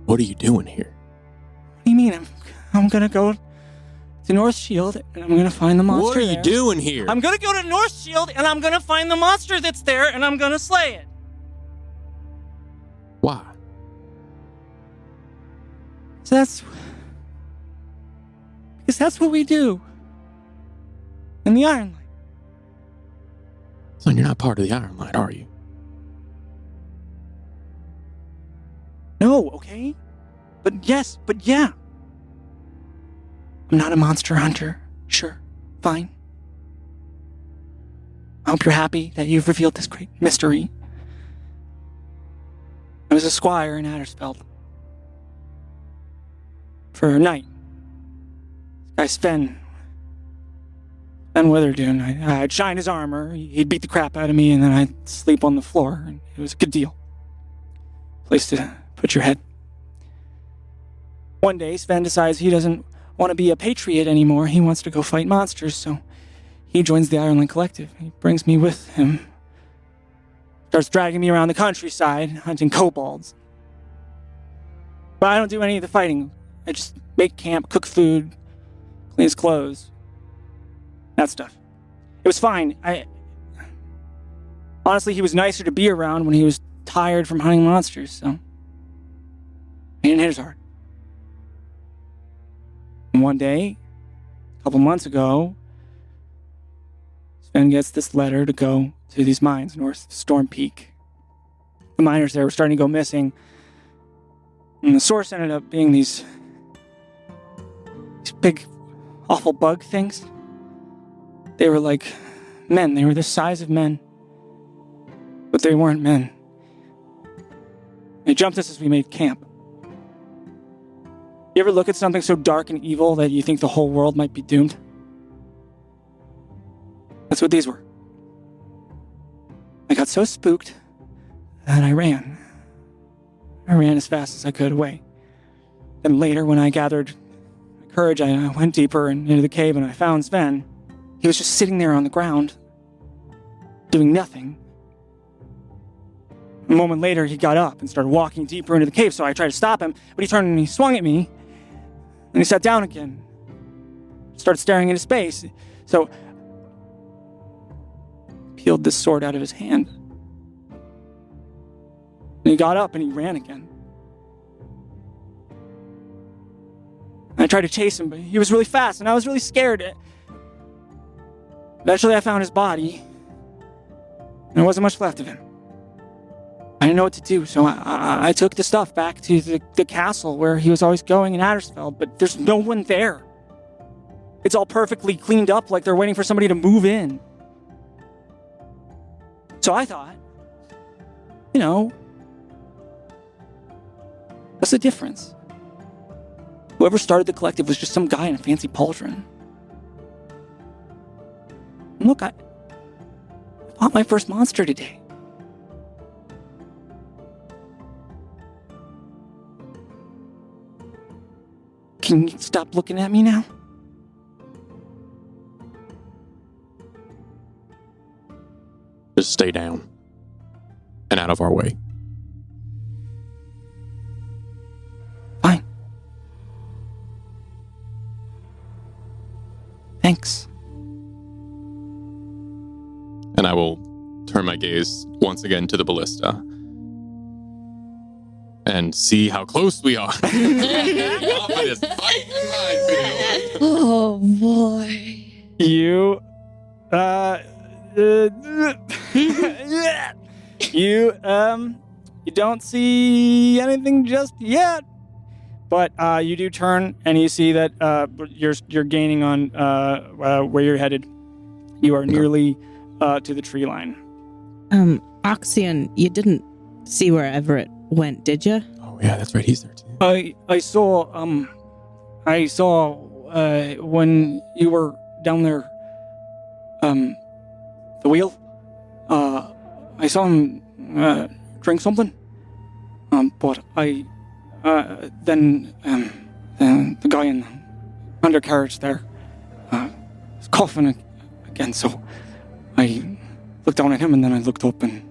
What are you doing here? What do you mean? I'm gonna go to North Shield and I'm gonna find the monster. What are you there. doing here? I'm gonna go to North Shield and I'm gonna find the monster that's there and I'm gonna slay it. Why? Because that's what we do in the Iron Light. Son, you're not part of the Iron Light, are you? No, okay? But yeah. I'm not a monster hunter. Sure, fine. I hope you're happy that you've revealed this great mystery. I was a squire in Addersfeld. For a night. This guy Sven Witherdoon, I'd shine his armor, he'd beat the crap out of me, and then I'd sleep on the floor, and it was a good deal. Place to put your head. One day, Sven decides he doesn't want to be a patriot anymore. He wants to go fight monsters, so he joins the Ireland Collective. He brings me with him. Starts dragging me around the countryside, hunting kobolds. But I don't do any of the fighting. I just make camp, cook food, clean his clothes. That stuff. It was fine. Honestly, he was nicer to be around when he was tired from hunting monsters, so he didn't hit as hard. And one day, a couple months ago, Sven gets this letter to go to these mines north of Storm Peak. The miners there were starting to go missing, and the source ended up being these big, awful bug things. They were like men. They were the size of men, but they weren't men. They jumped us as we made camp. You ever look at something so dark and evil that you think the whole world might be doomed? That's what these were. I got so spooked that I ran. I ran as fast as I could away. Then later, when I gathered courage, I went deeper into the cave and I found Sven. He was just sitting there on the ground, doing nothing. A moment later, he got up and started walking deeper into the cave, so I tried to stop him, but he turned and he swung at me, and he sat down again. Started staring into space. So I peeled this sword out of his hand. And he got up and he ran again. And I tried to chase him, but he was really fast, and I was really scared. Eventually, I found his body, and there wasn't much left of him. I didn't know what to do, so I took the stuff back to the castle where he was always going in Addersfeld, but there's no one there. It's all perfectly cleaned up, like they're waiting for somebody to move in. So I thought, what's the difference? Whoever started the collective was just some guy in a fancy pauldron. And look, I fought my first monster today. Can you stop looking at me now? Just stay down and out of our way. Fine. Thanks. And I will turn my gaze once again to the ballista and see how close we are. Confidence, fight in my field. Oh boy. You you don't see anything just yet, But you do turn, and you see that you're gaining on where you're headed. You are nearly to the tree line. Oxian, you didn't see where Everett went, did you? Oh yeah, that's right. He's there too. I saw when you were down there, the wheel. I saw him drink something. But then the guy in the undercarriage there was coughing again. So I looked down at him, and then I looked up, and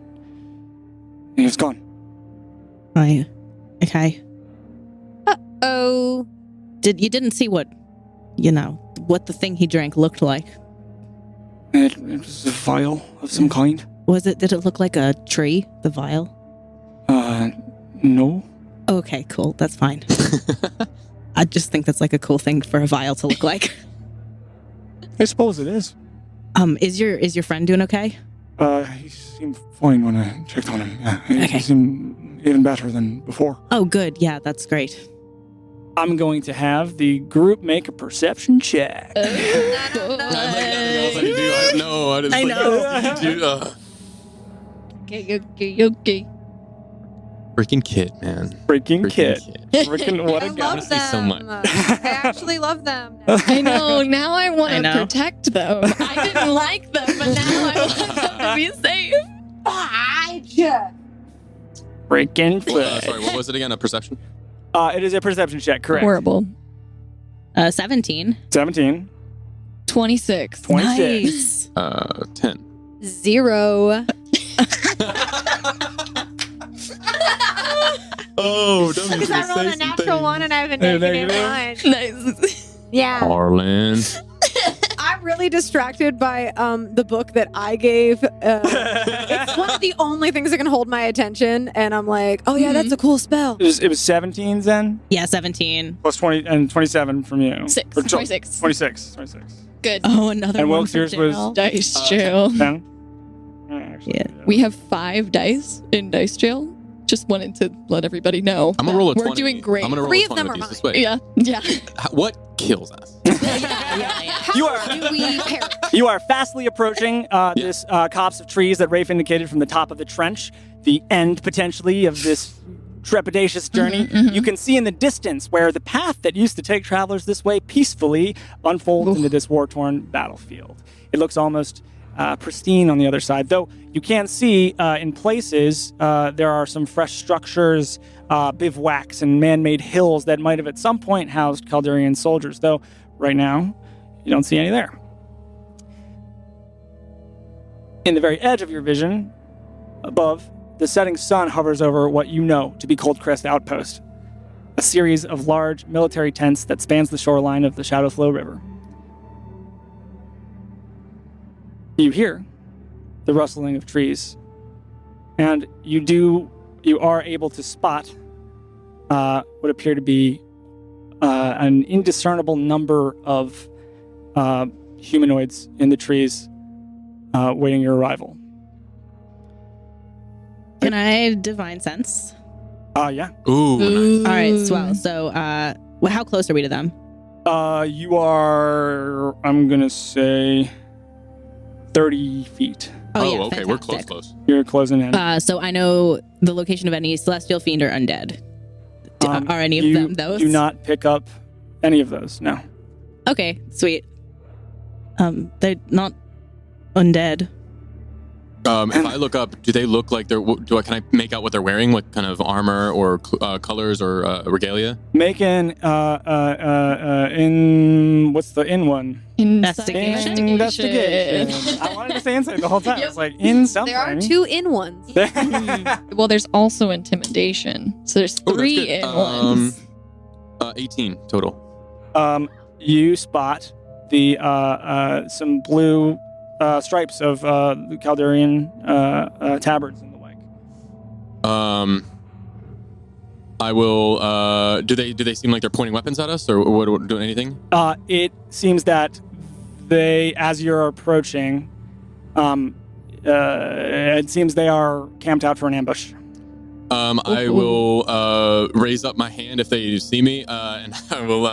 he was gone. Right. Okay. Oh. You didn't see what the thing he drank looked like? It was a vial of some kind. Did it look like a tree, the vial? No. Okay, cool. That's fine. I just think that's like a cool thing for a vial to look like. I suppose it is. Is your friend doing okay? He seemed fine when I checked on him. Yeah, Okay. He seemed even better than before. Oh, good. Yeah, that's great. I'm going to have the group make a perception check. I didn't I know. Okay. Freaking kid, man. Freaking kid. Freaking what I a guy. love Honestly, them. so much. I actually love them. I know. Now I want I to know. protect them. I didn't like them, but now I want them to be safe. Freaking flip. Sorry, what was it again? A perception? It is a perception check, correct. Horrible. 17. 17. 26. 26. Nice. 10. 0. Oh, don't Because I rolled a natural 1 and I have a Hey, there you negative go. 1. Nice. Yeah. Harlan. I'm really distracted by the book that I gave. It's one of the only things that can hold my attention, and I'm like, oh yeah, that's a cool spell. It was 17 then? Yeah, 17. Plus 20 and 27 from you. 6. Or 26. 26. Good. Oh, another And one Wilkes, for yours was- jail. Dice jail. 10? Actually, Yeah. We have 5 dice in dice jail. Just wanted to let everybody know. I'm gonna roll a We're 20. doing great. I'm gonna roll 3 a of 20 them with are these this mine. way. Yeah. What kills us? How You are- do we perish? You are fastly approaching this copse of trees that Rafe indicated from the top of the trench, the end potentially of this trepidatious journey. You can see in the distance where the path that used to take travelers this way peacefully unfolds into this war-torn battlefield. It looks almost pristine on the other side, though you can see in places there are some fresh structures, bivouacs, and man-made hills that might have at some point housed Kaldurian soldiers, though right now you don't see any there. In the very edge of your vision, above, the setting sun hovers over what you know to be Cold Crest Outpost, a series of large military tents that spans the shoreline of the Shadowflow River. You hear the rustling of trees, and you are able to spot what appear to be an indiscernible number of humanoids in the trees waiting your arrival. Can I divine sense? Yeah. Ooh. Nice. All right, swell. So, how close are we to them? You are, I'm going to say, 30 feet. Oh, yeah, okay. We're fantastic. close. You're closing in. So I know the location of any celestial fiend or undead. Are any of them those? Do not pick up any of those, no. Okay, sweet. They're not undead. If I look up, do they look like they're? Can I make out what they're wearing? What kind of armor or colors or regalia? Make an, in, what's the in one? Investigation. Investigation. I wanted to say insight the whole time. It's like, in something. There are 2 in ones. Well, there's also intimidation. So there's Oh, that's 3 good. in ones. 18 total. You spot the some blue stripes of Kaldurian tabards in the wake. I will. Do they seem like they're pointing weapons at us, or what? Doing anything? It seems that they, as you're approaching, it seems they are camped out for an ambush. I will raise up my hand if they see me, and I will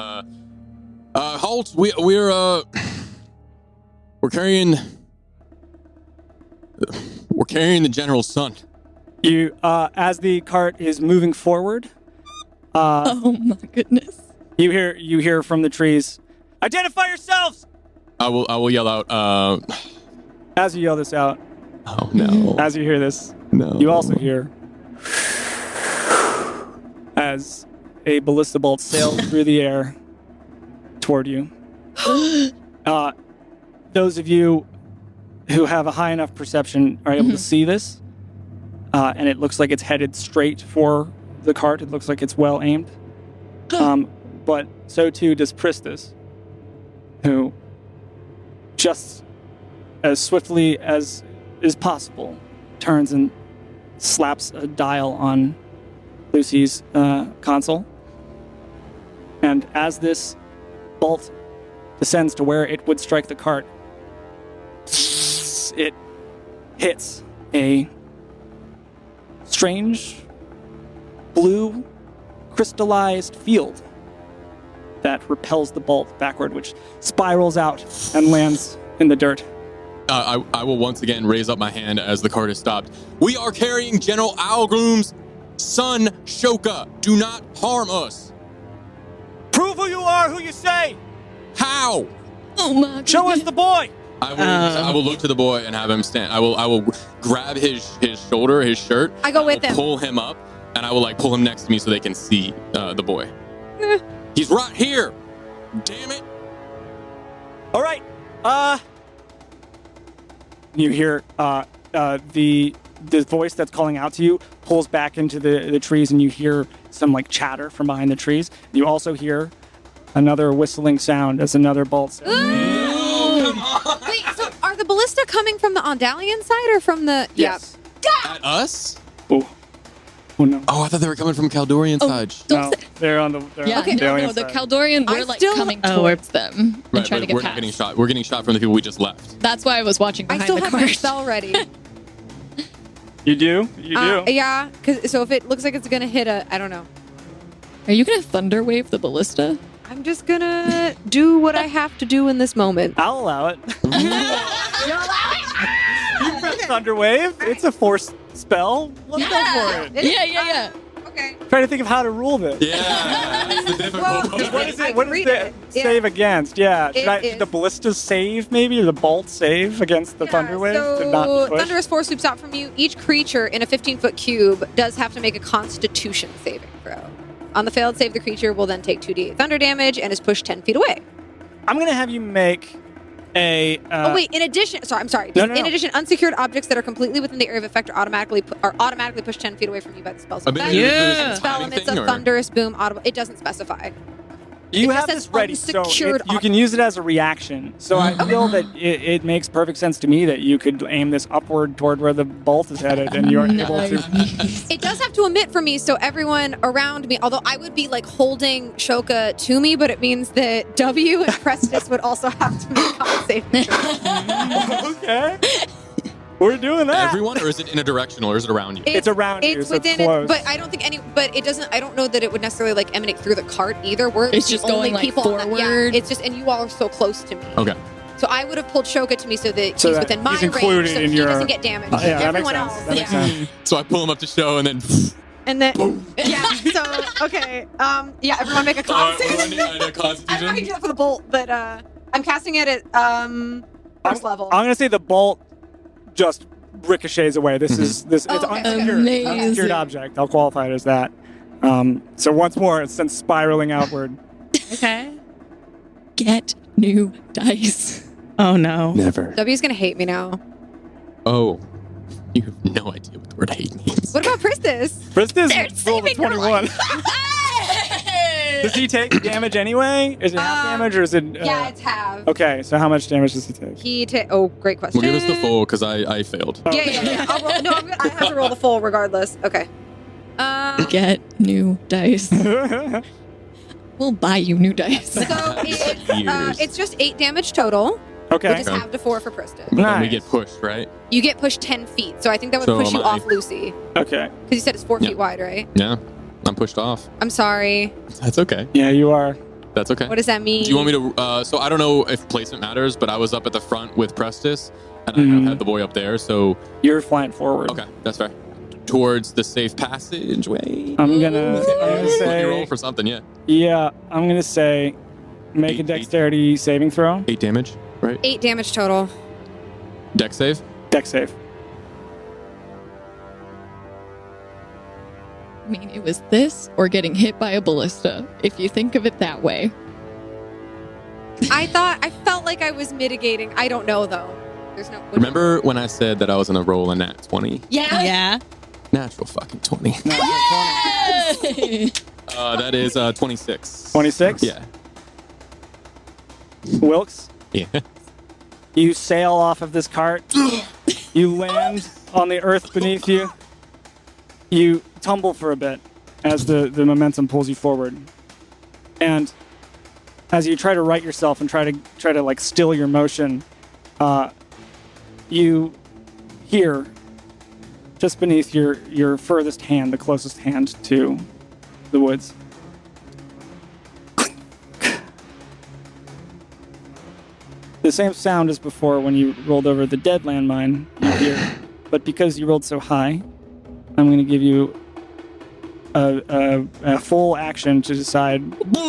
halt. We're carrying the general's son. You, as the cart is moving forward, Oh my goodness. you hear from the trees, "Identify yourselves!" I will yell out. As you yell this out, Oh no! as you hear this, No. you also hear as a ballista bolt sails through the air toward you. Those of you who have a high enough perception are able to see this, and it looks like it's headed straight for the cart. It looks like it's well aimed. But so too does Pristis, who just as swiftly as is possible turns and slaps a dial on Lucy's console. And as this bolt descends to where it would strike the cart, it hits a strange blue crystallized field that repels the bolt backward, which spirals out and lands in the dirt. I will once again raise up my hand as the cart is stopped. We are carrying General Algloom's son, Shoka. Do not harm us. Prove who you are, who you say! How? Oh my goodness. Show us the boy! I will look to the boy and have him stand. I will grab his shoulder, his shirt. I go with will him. Pull him up, and I will pull him next to me so they can see the boy. He's right here. Damn it! All right. You hear the voice that's calling out to you pulls back into the trees, and you hear some chatter from behind the trees. You also hear another whistling sound as another bolt says, Wait, so are the ballista coming from the Ondalian side or from the... Yes. At us? Oh no. Oh, I thought they were coming from Kaldurian side. No, they're on the Yeah, on the no, Ondalian the side. Kaldurian, we're coming towards them and Right, trying but to we're get not past. getting shot. We're getting shot from the people we just left. That's why I was watching I behind still the have my cart. spell ready. You do? You do? Yeah, so if it looks like it's going to hit I don't know. Are you gonna thunder wave the ballista? I'm just going to do what I have to do in this moment. I'll allow it. You press Thunderwave. It's a force spell. Let's go for it. Yeah. Okay. Trying to think of how to rule this. Yeah, it's the difficult Well, part. What is I it? What can is read the it. Yeah. save against? Yeah. It Should is- the ballista save maybe, or the bolt save against the thunder wave to not So be pushed? thunderous force sweeps out from you. Each creature in a 15-foot cube does have to make a Constitution saving throw. On the failed save, the creature will then take 2d8 thunder damage and is pushed 10 feet away. I'm gonna have you make a. In addition, I'm sorry. No. In addition, unsecured objects that are completely within the area of effect are automatically pushed 10 feet away from you by the spell. So I mean, that yeah. spell Timing emits thing, a or- thunderous boom audible. It doesn't specify. You it have just this says ready, so unsecured you can use it as a reaction. So I feel that it makes perfect sense to me that you could aim this upward toward where the bolt is headed, and you're able to. It does have to emit from me, so everyone around me, although I would be holding Shoka to me, but it means that W and Prestis would also have to make con saving throws. Okay. We're doing that. Everyone, or is it in a directional, or is it around you? It's around you, It's so it's within close. it, but I don't think but it doesn't, I don't know that it would necessarily emanate through the cart either. It's the just only going, people on that- forward. yeah, it's just, and you all are so close to me. Okay. So I would have pulled Shoka to me so that So he's that within my he's range, included so in he your- doesn't get damaged. Yeah, that makes Everyone sense. else, That makes yeah. sense. So I pull him up to show, and then. And then, yeah, so, okay. Yeah, everyone make a con save. I need a I don't know how you constitution. do that for the bolt, but I'm casting it at first level. I'm gonna say the bolt just ricochets away. This is this. It's okay. unsecured. Amazing. Unsecured object. I'll qualify it as that. So once more, it sends spiraling outward. Okay. Get new dice. Oh no. Never. W's gonna hate me now. Oh, you have no idea what the word hate means. What about Pristis? Pristis rolled a saving your 21. Does he take damage anyway? Is it half damage or is it? Yeah, it's half. Okay, so how much damage does he take? Oh, great question. Well, give us the full, because I failed. Yeah. I'll roll, no, I have to roll the full regardless. Okay. Get new dice. We'll buy you new dice. So Years. it's just 8 damage total. Okay. Which is half to 4 for Priston. Then we Nice. get pushed, right? You get pushed 10 feet, so I think that would So push you am I. off Lucy. Okay. Because you said it's 4 Yeah. feet wide, right? Yeah. I'm pushed off. I'm sorry. That's okay. Yeah, you are. That's okay. What does that mean? Do you want me to? So I don't know if placement matters, but I was up at the front with Prestis, and I Mhm. had the boy up there. So You're flying forward. okay, that's fair. Towards the safe passageway. I'm gonna Let me roll say. for something. Yeah. Yeah, I'm gonna say. Make a Eight. dexterity saving throw. 8 damage, right? 8 damage total. Dex save. Dex save. I mean, it was this or getting hit by a ballista, if you think of it that way. I felt like I was mitigating. I don't know though. There's no. Remember when I said that I was gonna roll a nat 20? Yeah. Natural fucking 20. That is 26. 26? Yeah. Wilkes, Yeah. you sail off of this cart. You land on the earth beneath you. You tumble for a bit as the momentum pulls you forward. And as you try to right yourself and try to like still your motion, you hear just beneath your furthest hand, the closest hand to the woods. The same sound as before when you rolled over the dead landmine you hear, but because you rolled so high, I'm going to give you a full action to decide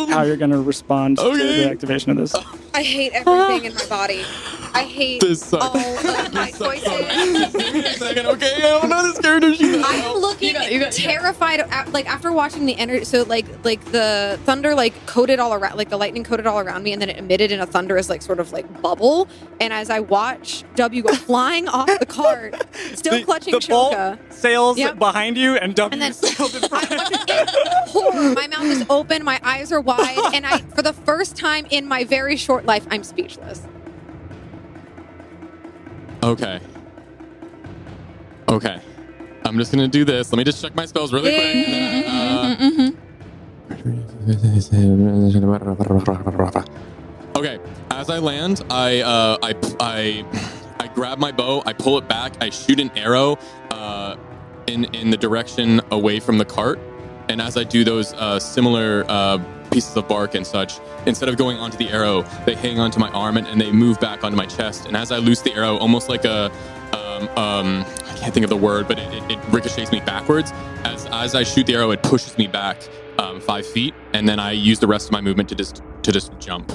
how you're going to respond to Okay. the activation of this. I hate everything in my body. I hate This sucks. all of my choices. Second, okay, I don't know this character. I'm looking terrified. Like after watching the energy, so like the thunder coated all around, like the lightning coated all around me, and then it emitted in a thunderous sort of bubble. And as I watch W go flying off the cart, still clutching the bolt Shilka, sails Yep. behind you, and W and then sails in front. I'm watching it pour. My mouth is open, my eyes are wide, and I, for the first time in my very short life, I'm speechless. Okay. Okay. I'm just gonna do this. Let me just check my spells really quick. Okay. As I land, I grab my bow. I pull it back. I shoot an arrow in the direction away from the cart. And as I do those similar pieces of bark and such, instead of going onto the arrow, they hang onto my arm and they move back onto my chest. And as I loose the arrow, almost like a I can't think of the word, but it ricochets me backwards. As I shoot the arrow, it pushes me back 5 feet, and then I use the rest of my movement to just jump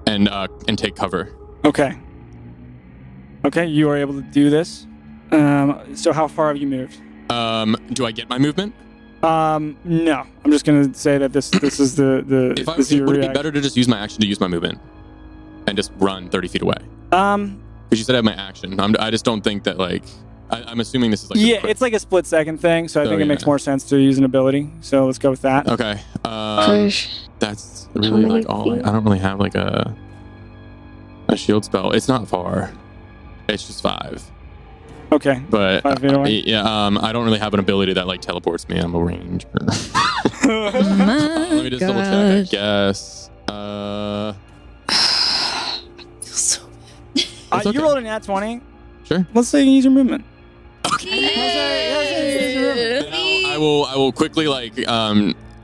and take cover. Okay. Okay, you are able to do this. So how far have you moved? Do I get my movement? No. I'm just gonna say that this is the If I this is your would it be reaction. better to just use my action to use my movement and just run 30 feet away? Because you said I have my action. I just don't think that I'm assuming this is like yeah, it's like a split second thing, so I think it makes more sense to use an ability. So let's go with that. okay. Push. That's really many all. feet? I don't really have a shield spell. It's not far. It's just 5. Okay. But 5 feet away. yeah, I don't really have an ability that teleports me. I'm a ranger. My Let me just double check. I gosh. guess. It's okay. You rolled a nat 20. Sure. Let's say you use your movement. Then I will quickly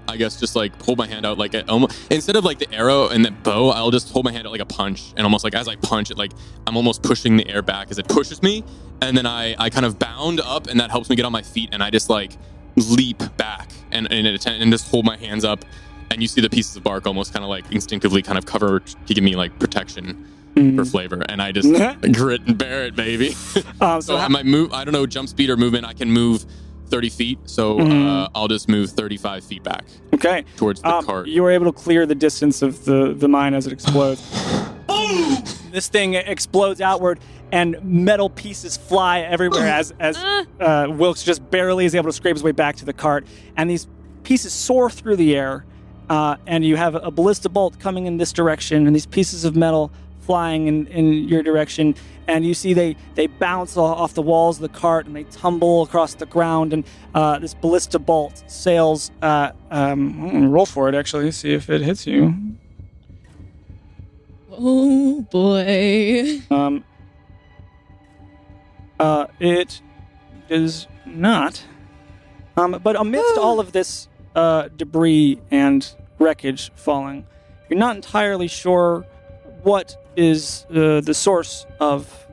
I guess just hold my hand out almost instead of the arrow and the bow, I'll just hold my hand out like a punch, and almost as I punch it, I'm almost pushing the air back as it pushes me, and then I kind of bound up, and that helps me get on my feet, and I just leap back and just hold my hands up, and you see the pieces of bark almost kind of instinctively kind of cover to give me protection for flavor, and I just grit and bear it, baby. So I might move, I don't know, jump speed or movement, I can move 30 feet, so I'll just move 35 feet back. Okay. Towards the cart. You were able to clear the distance of the mine as it explodes. Boom! This thing explodes outward, and metal pieces fly everywhere as Wilkes just barely is able to scrape his way back to the cart. And these pieces soar through the air, and you have a ballista bolt coming in this direction, and these pieces of metal flying in your direction, and you see they bounce off the walls of the cart and they tumble across the ground, and this ballista bolt sails. I'm gonna roll for it actually, see if it hits you. Oh boy. It does not. But amidst all of this debris and wreckage falling, you're not entirely sure what is the source of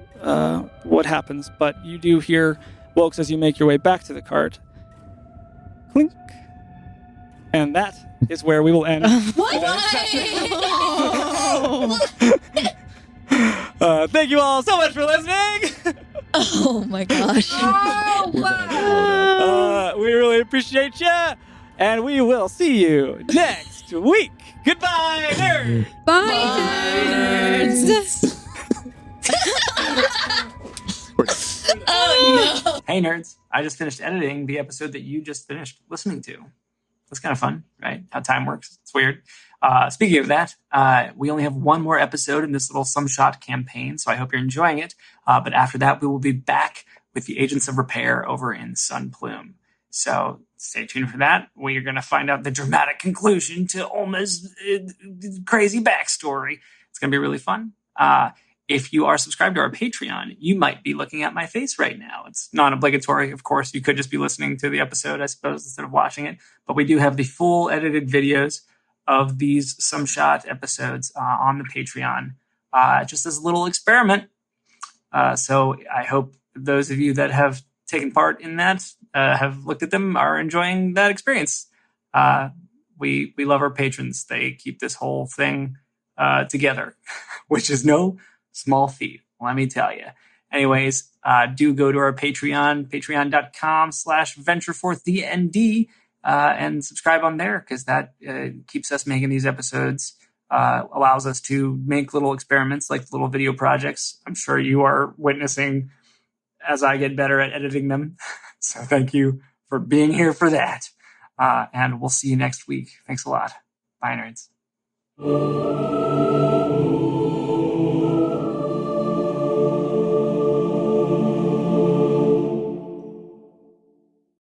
what happens, but you do hear, Wilkes, as you make your way back to the cart, clink. And that is where we will end. Thank you all so much for listening. Oh my gosh. We really appreciate you, and we will see you next week. Goodbye, nerd. Bye, nerds. Oh no. Hey, nerds. I just finished editing the episode that you just finished listening to. That's kind of fun, right? How time works. It's weird. Speaking of that, we only have one more episode in this little Some Shot campaign, so I hope you're enjoying it. But after that, we will be back with the Agents of Repair over in Sunplume. So stay tuned for that. We are going to find out the dramatic conclusion to Olma's crazy backstory. It's going to be really fun. If you are subscribed to our Patreon, you might be looking at my face right now. It's non-obligatory. Of course, you could just be listening to the episode, I suppose, instead of watching it. But we do have the full edited videos of these Some Shot episodes on the Patreon, just as a little experiment. So I hope those of you that have taken part in that, have looked at them, are enjoying that experience. We love our patrons. They keep this whole thing together, which is no small feat, let me tell you. Anyways, do go to our Patreon, patreon.com/ventureforthdnd, and subscribe on there, because that keeps us making these episodes, allows us to make little experiments like little video projects. I'm sure you are witnessing as I get better at editing them. So thank you for being here for that. And we'll see you next week. Thanks a lot. Bye, nerds.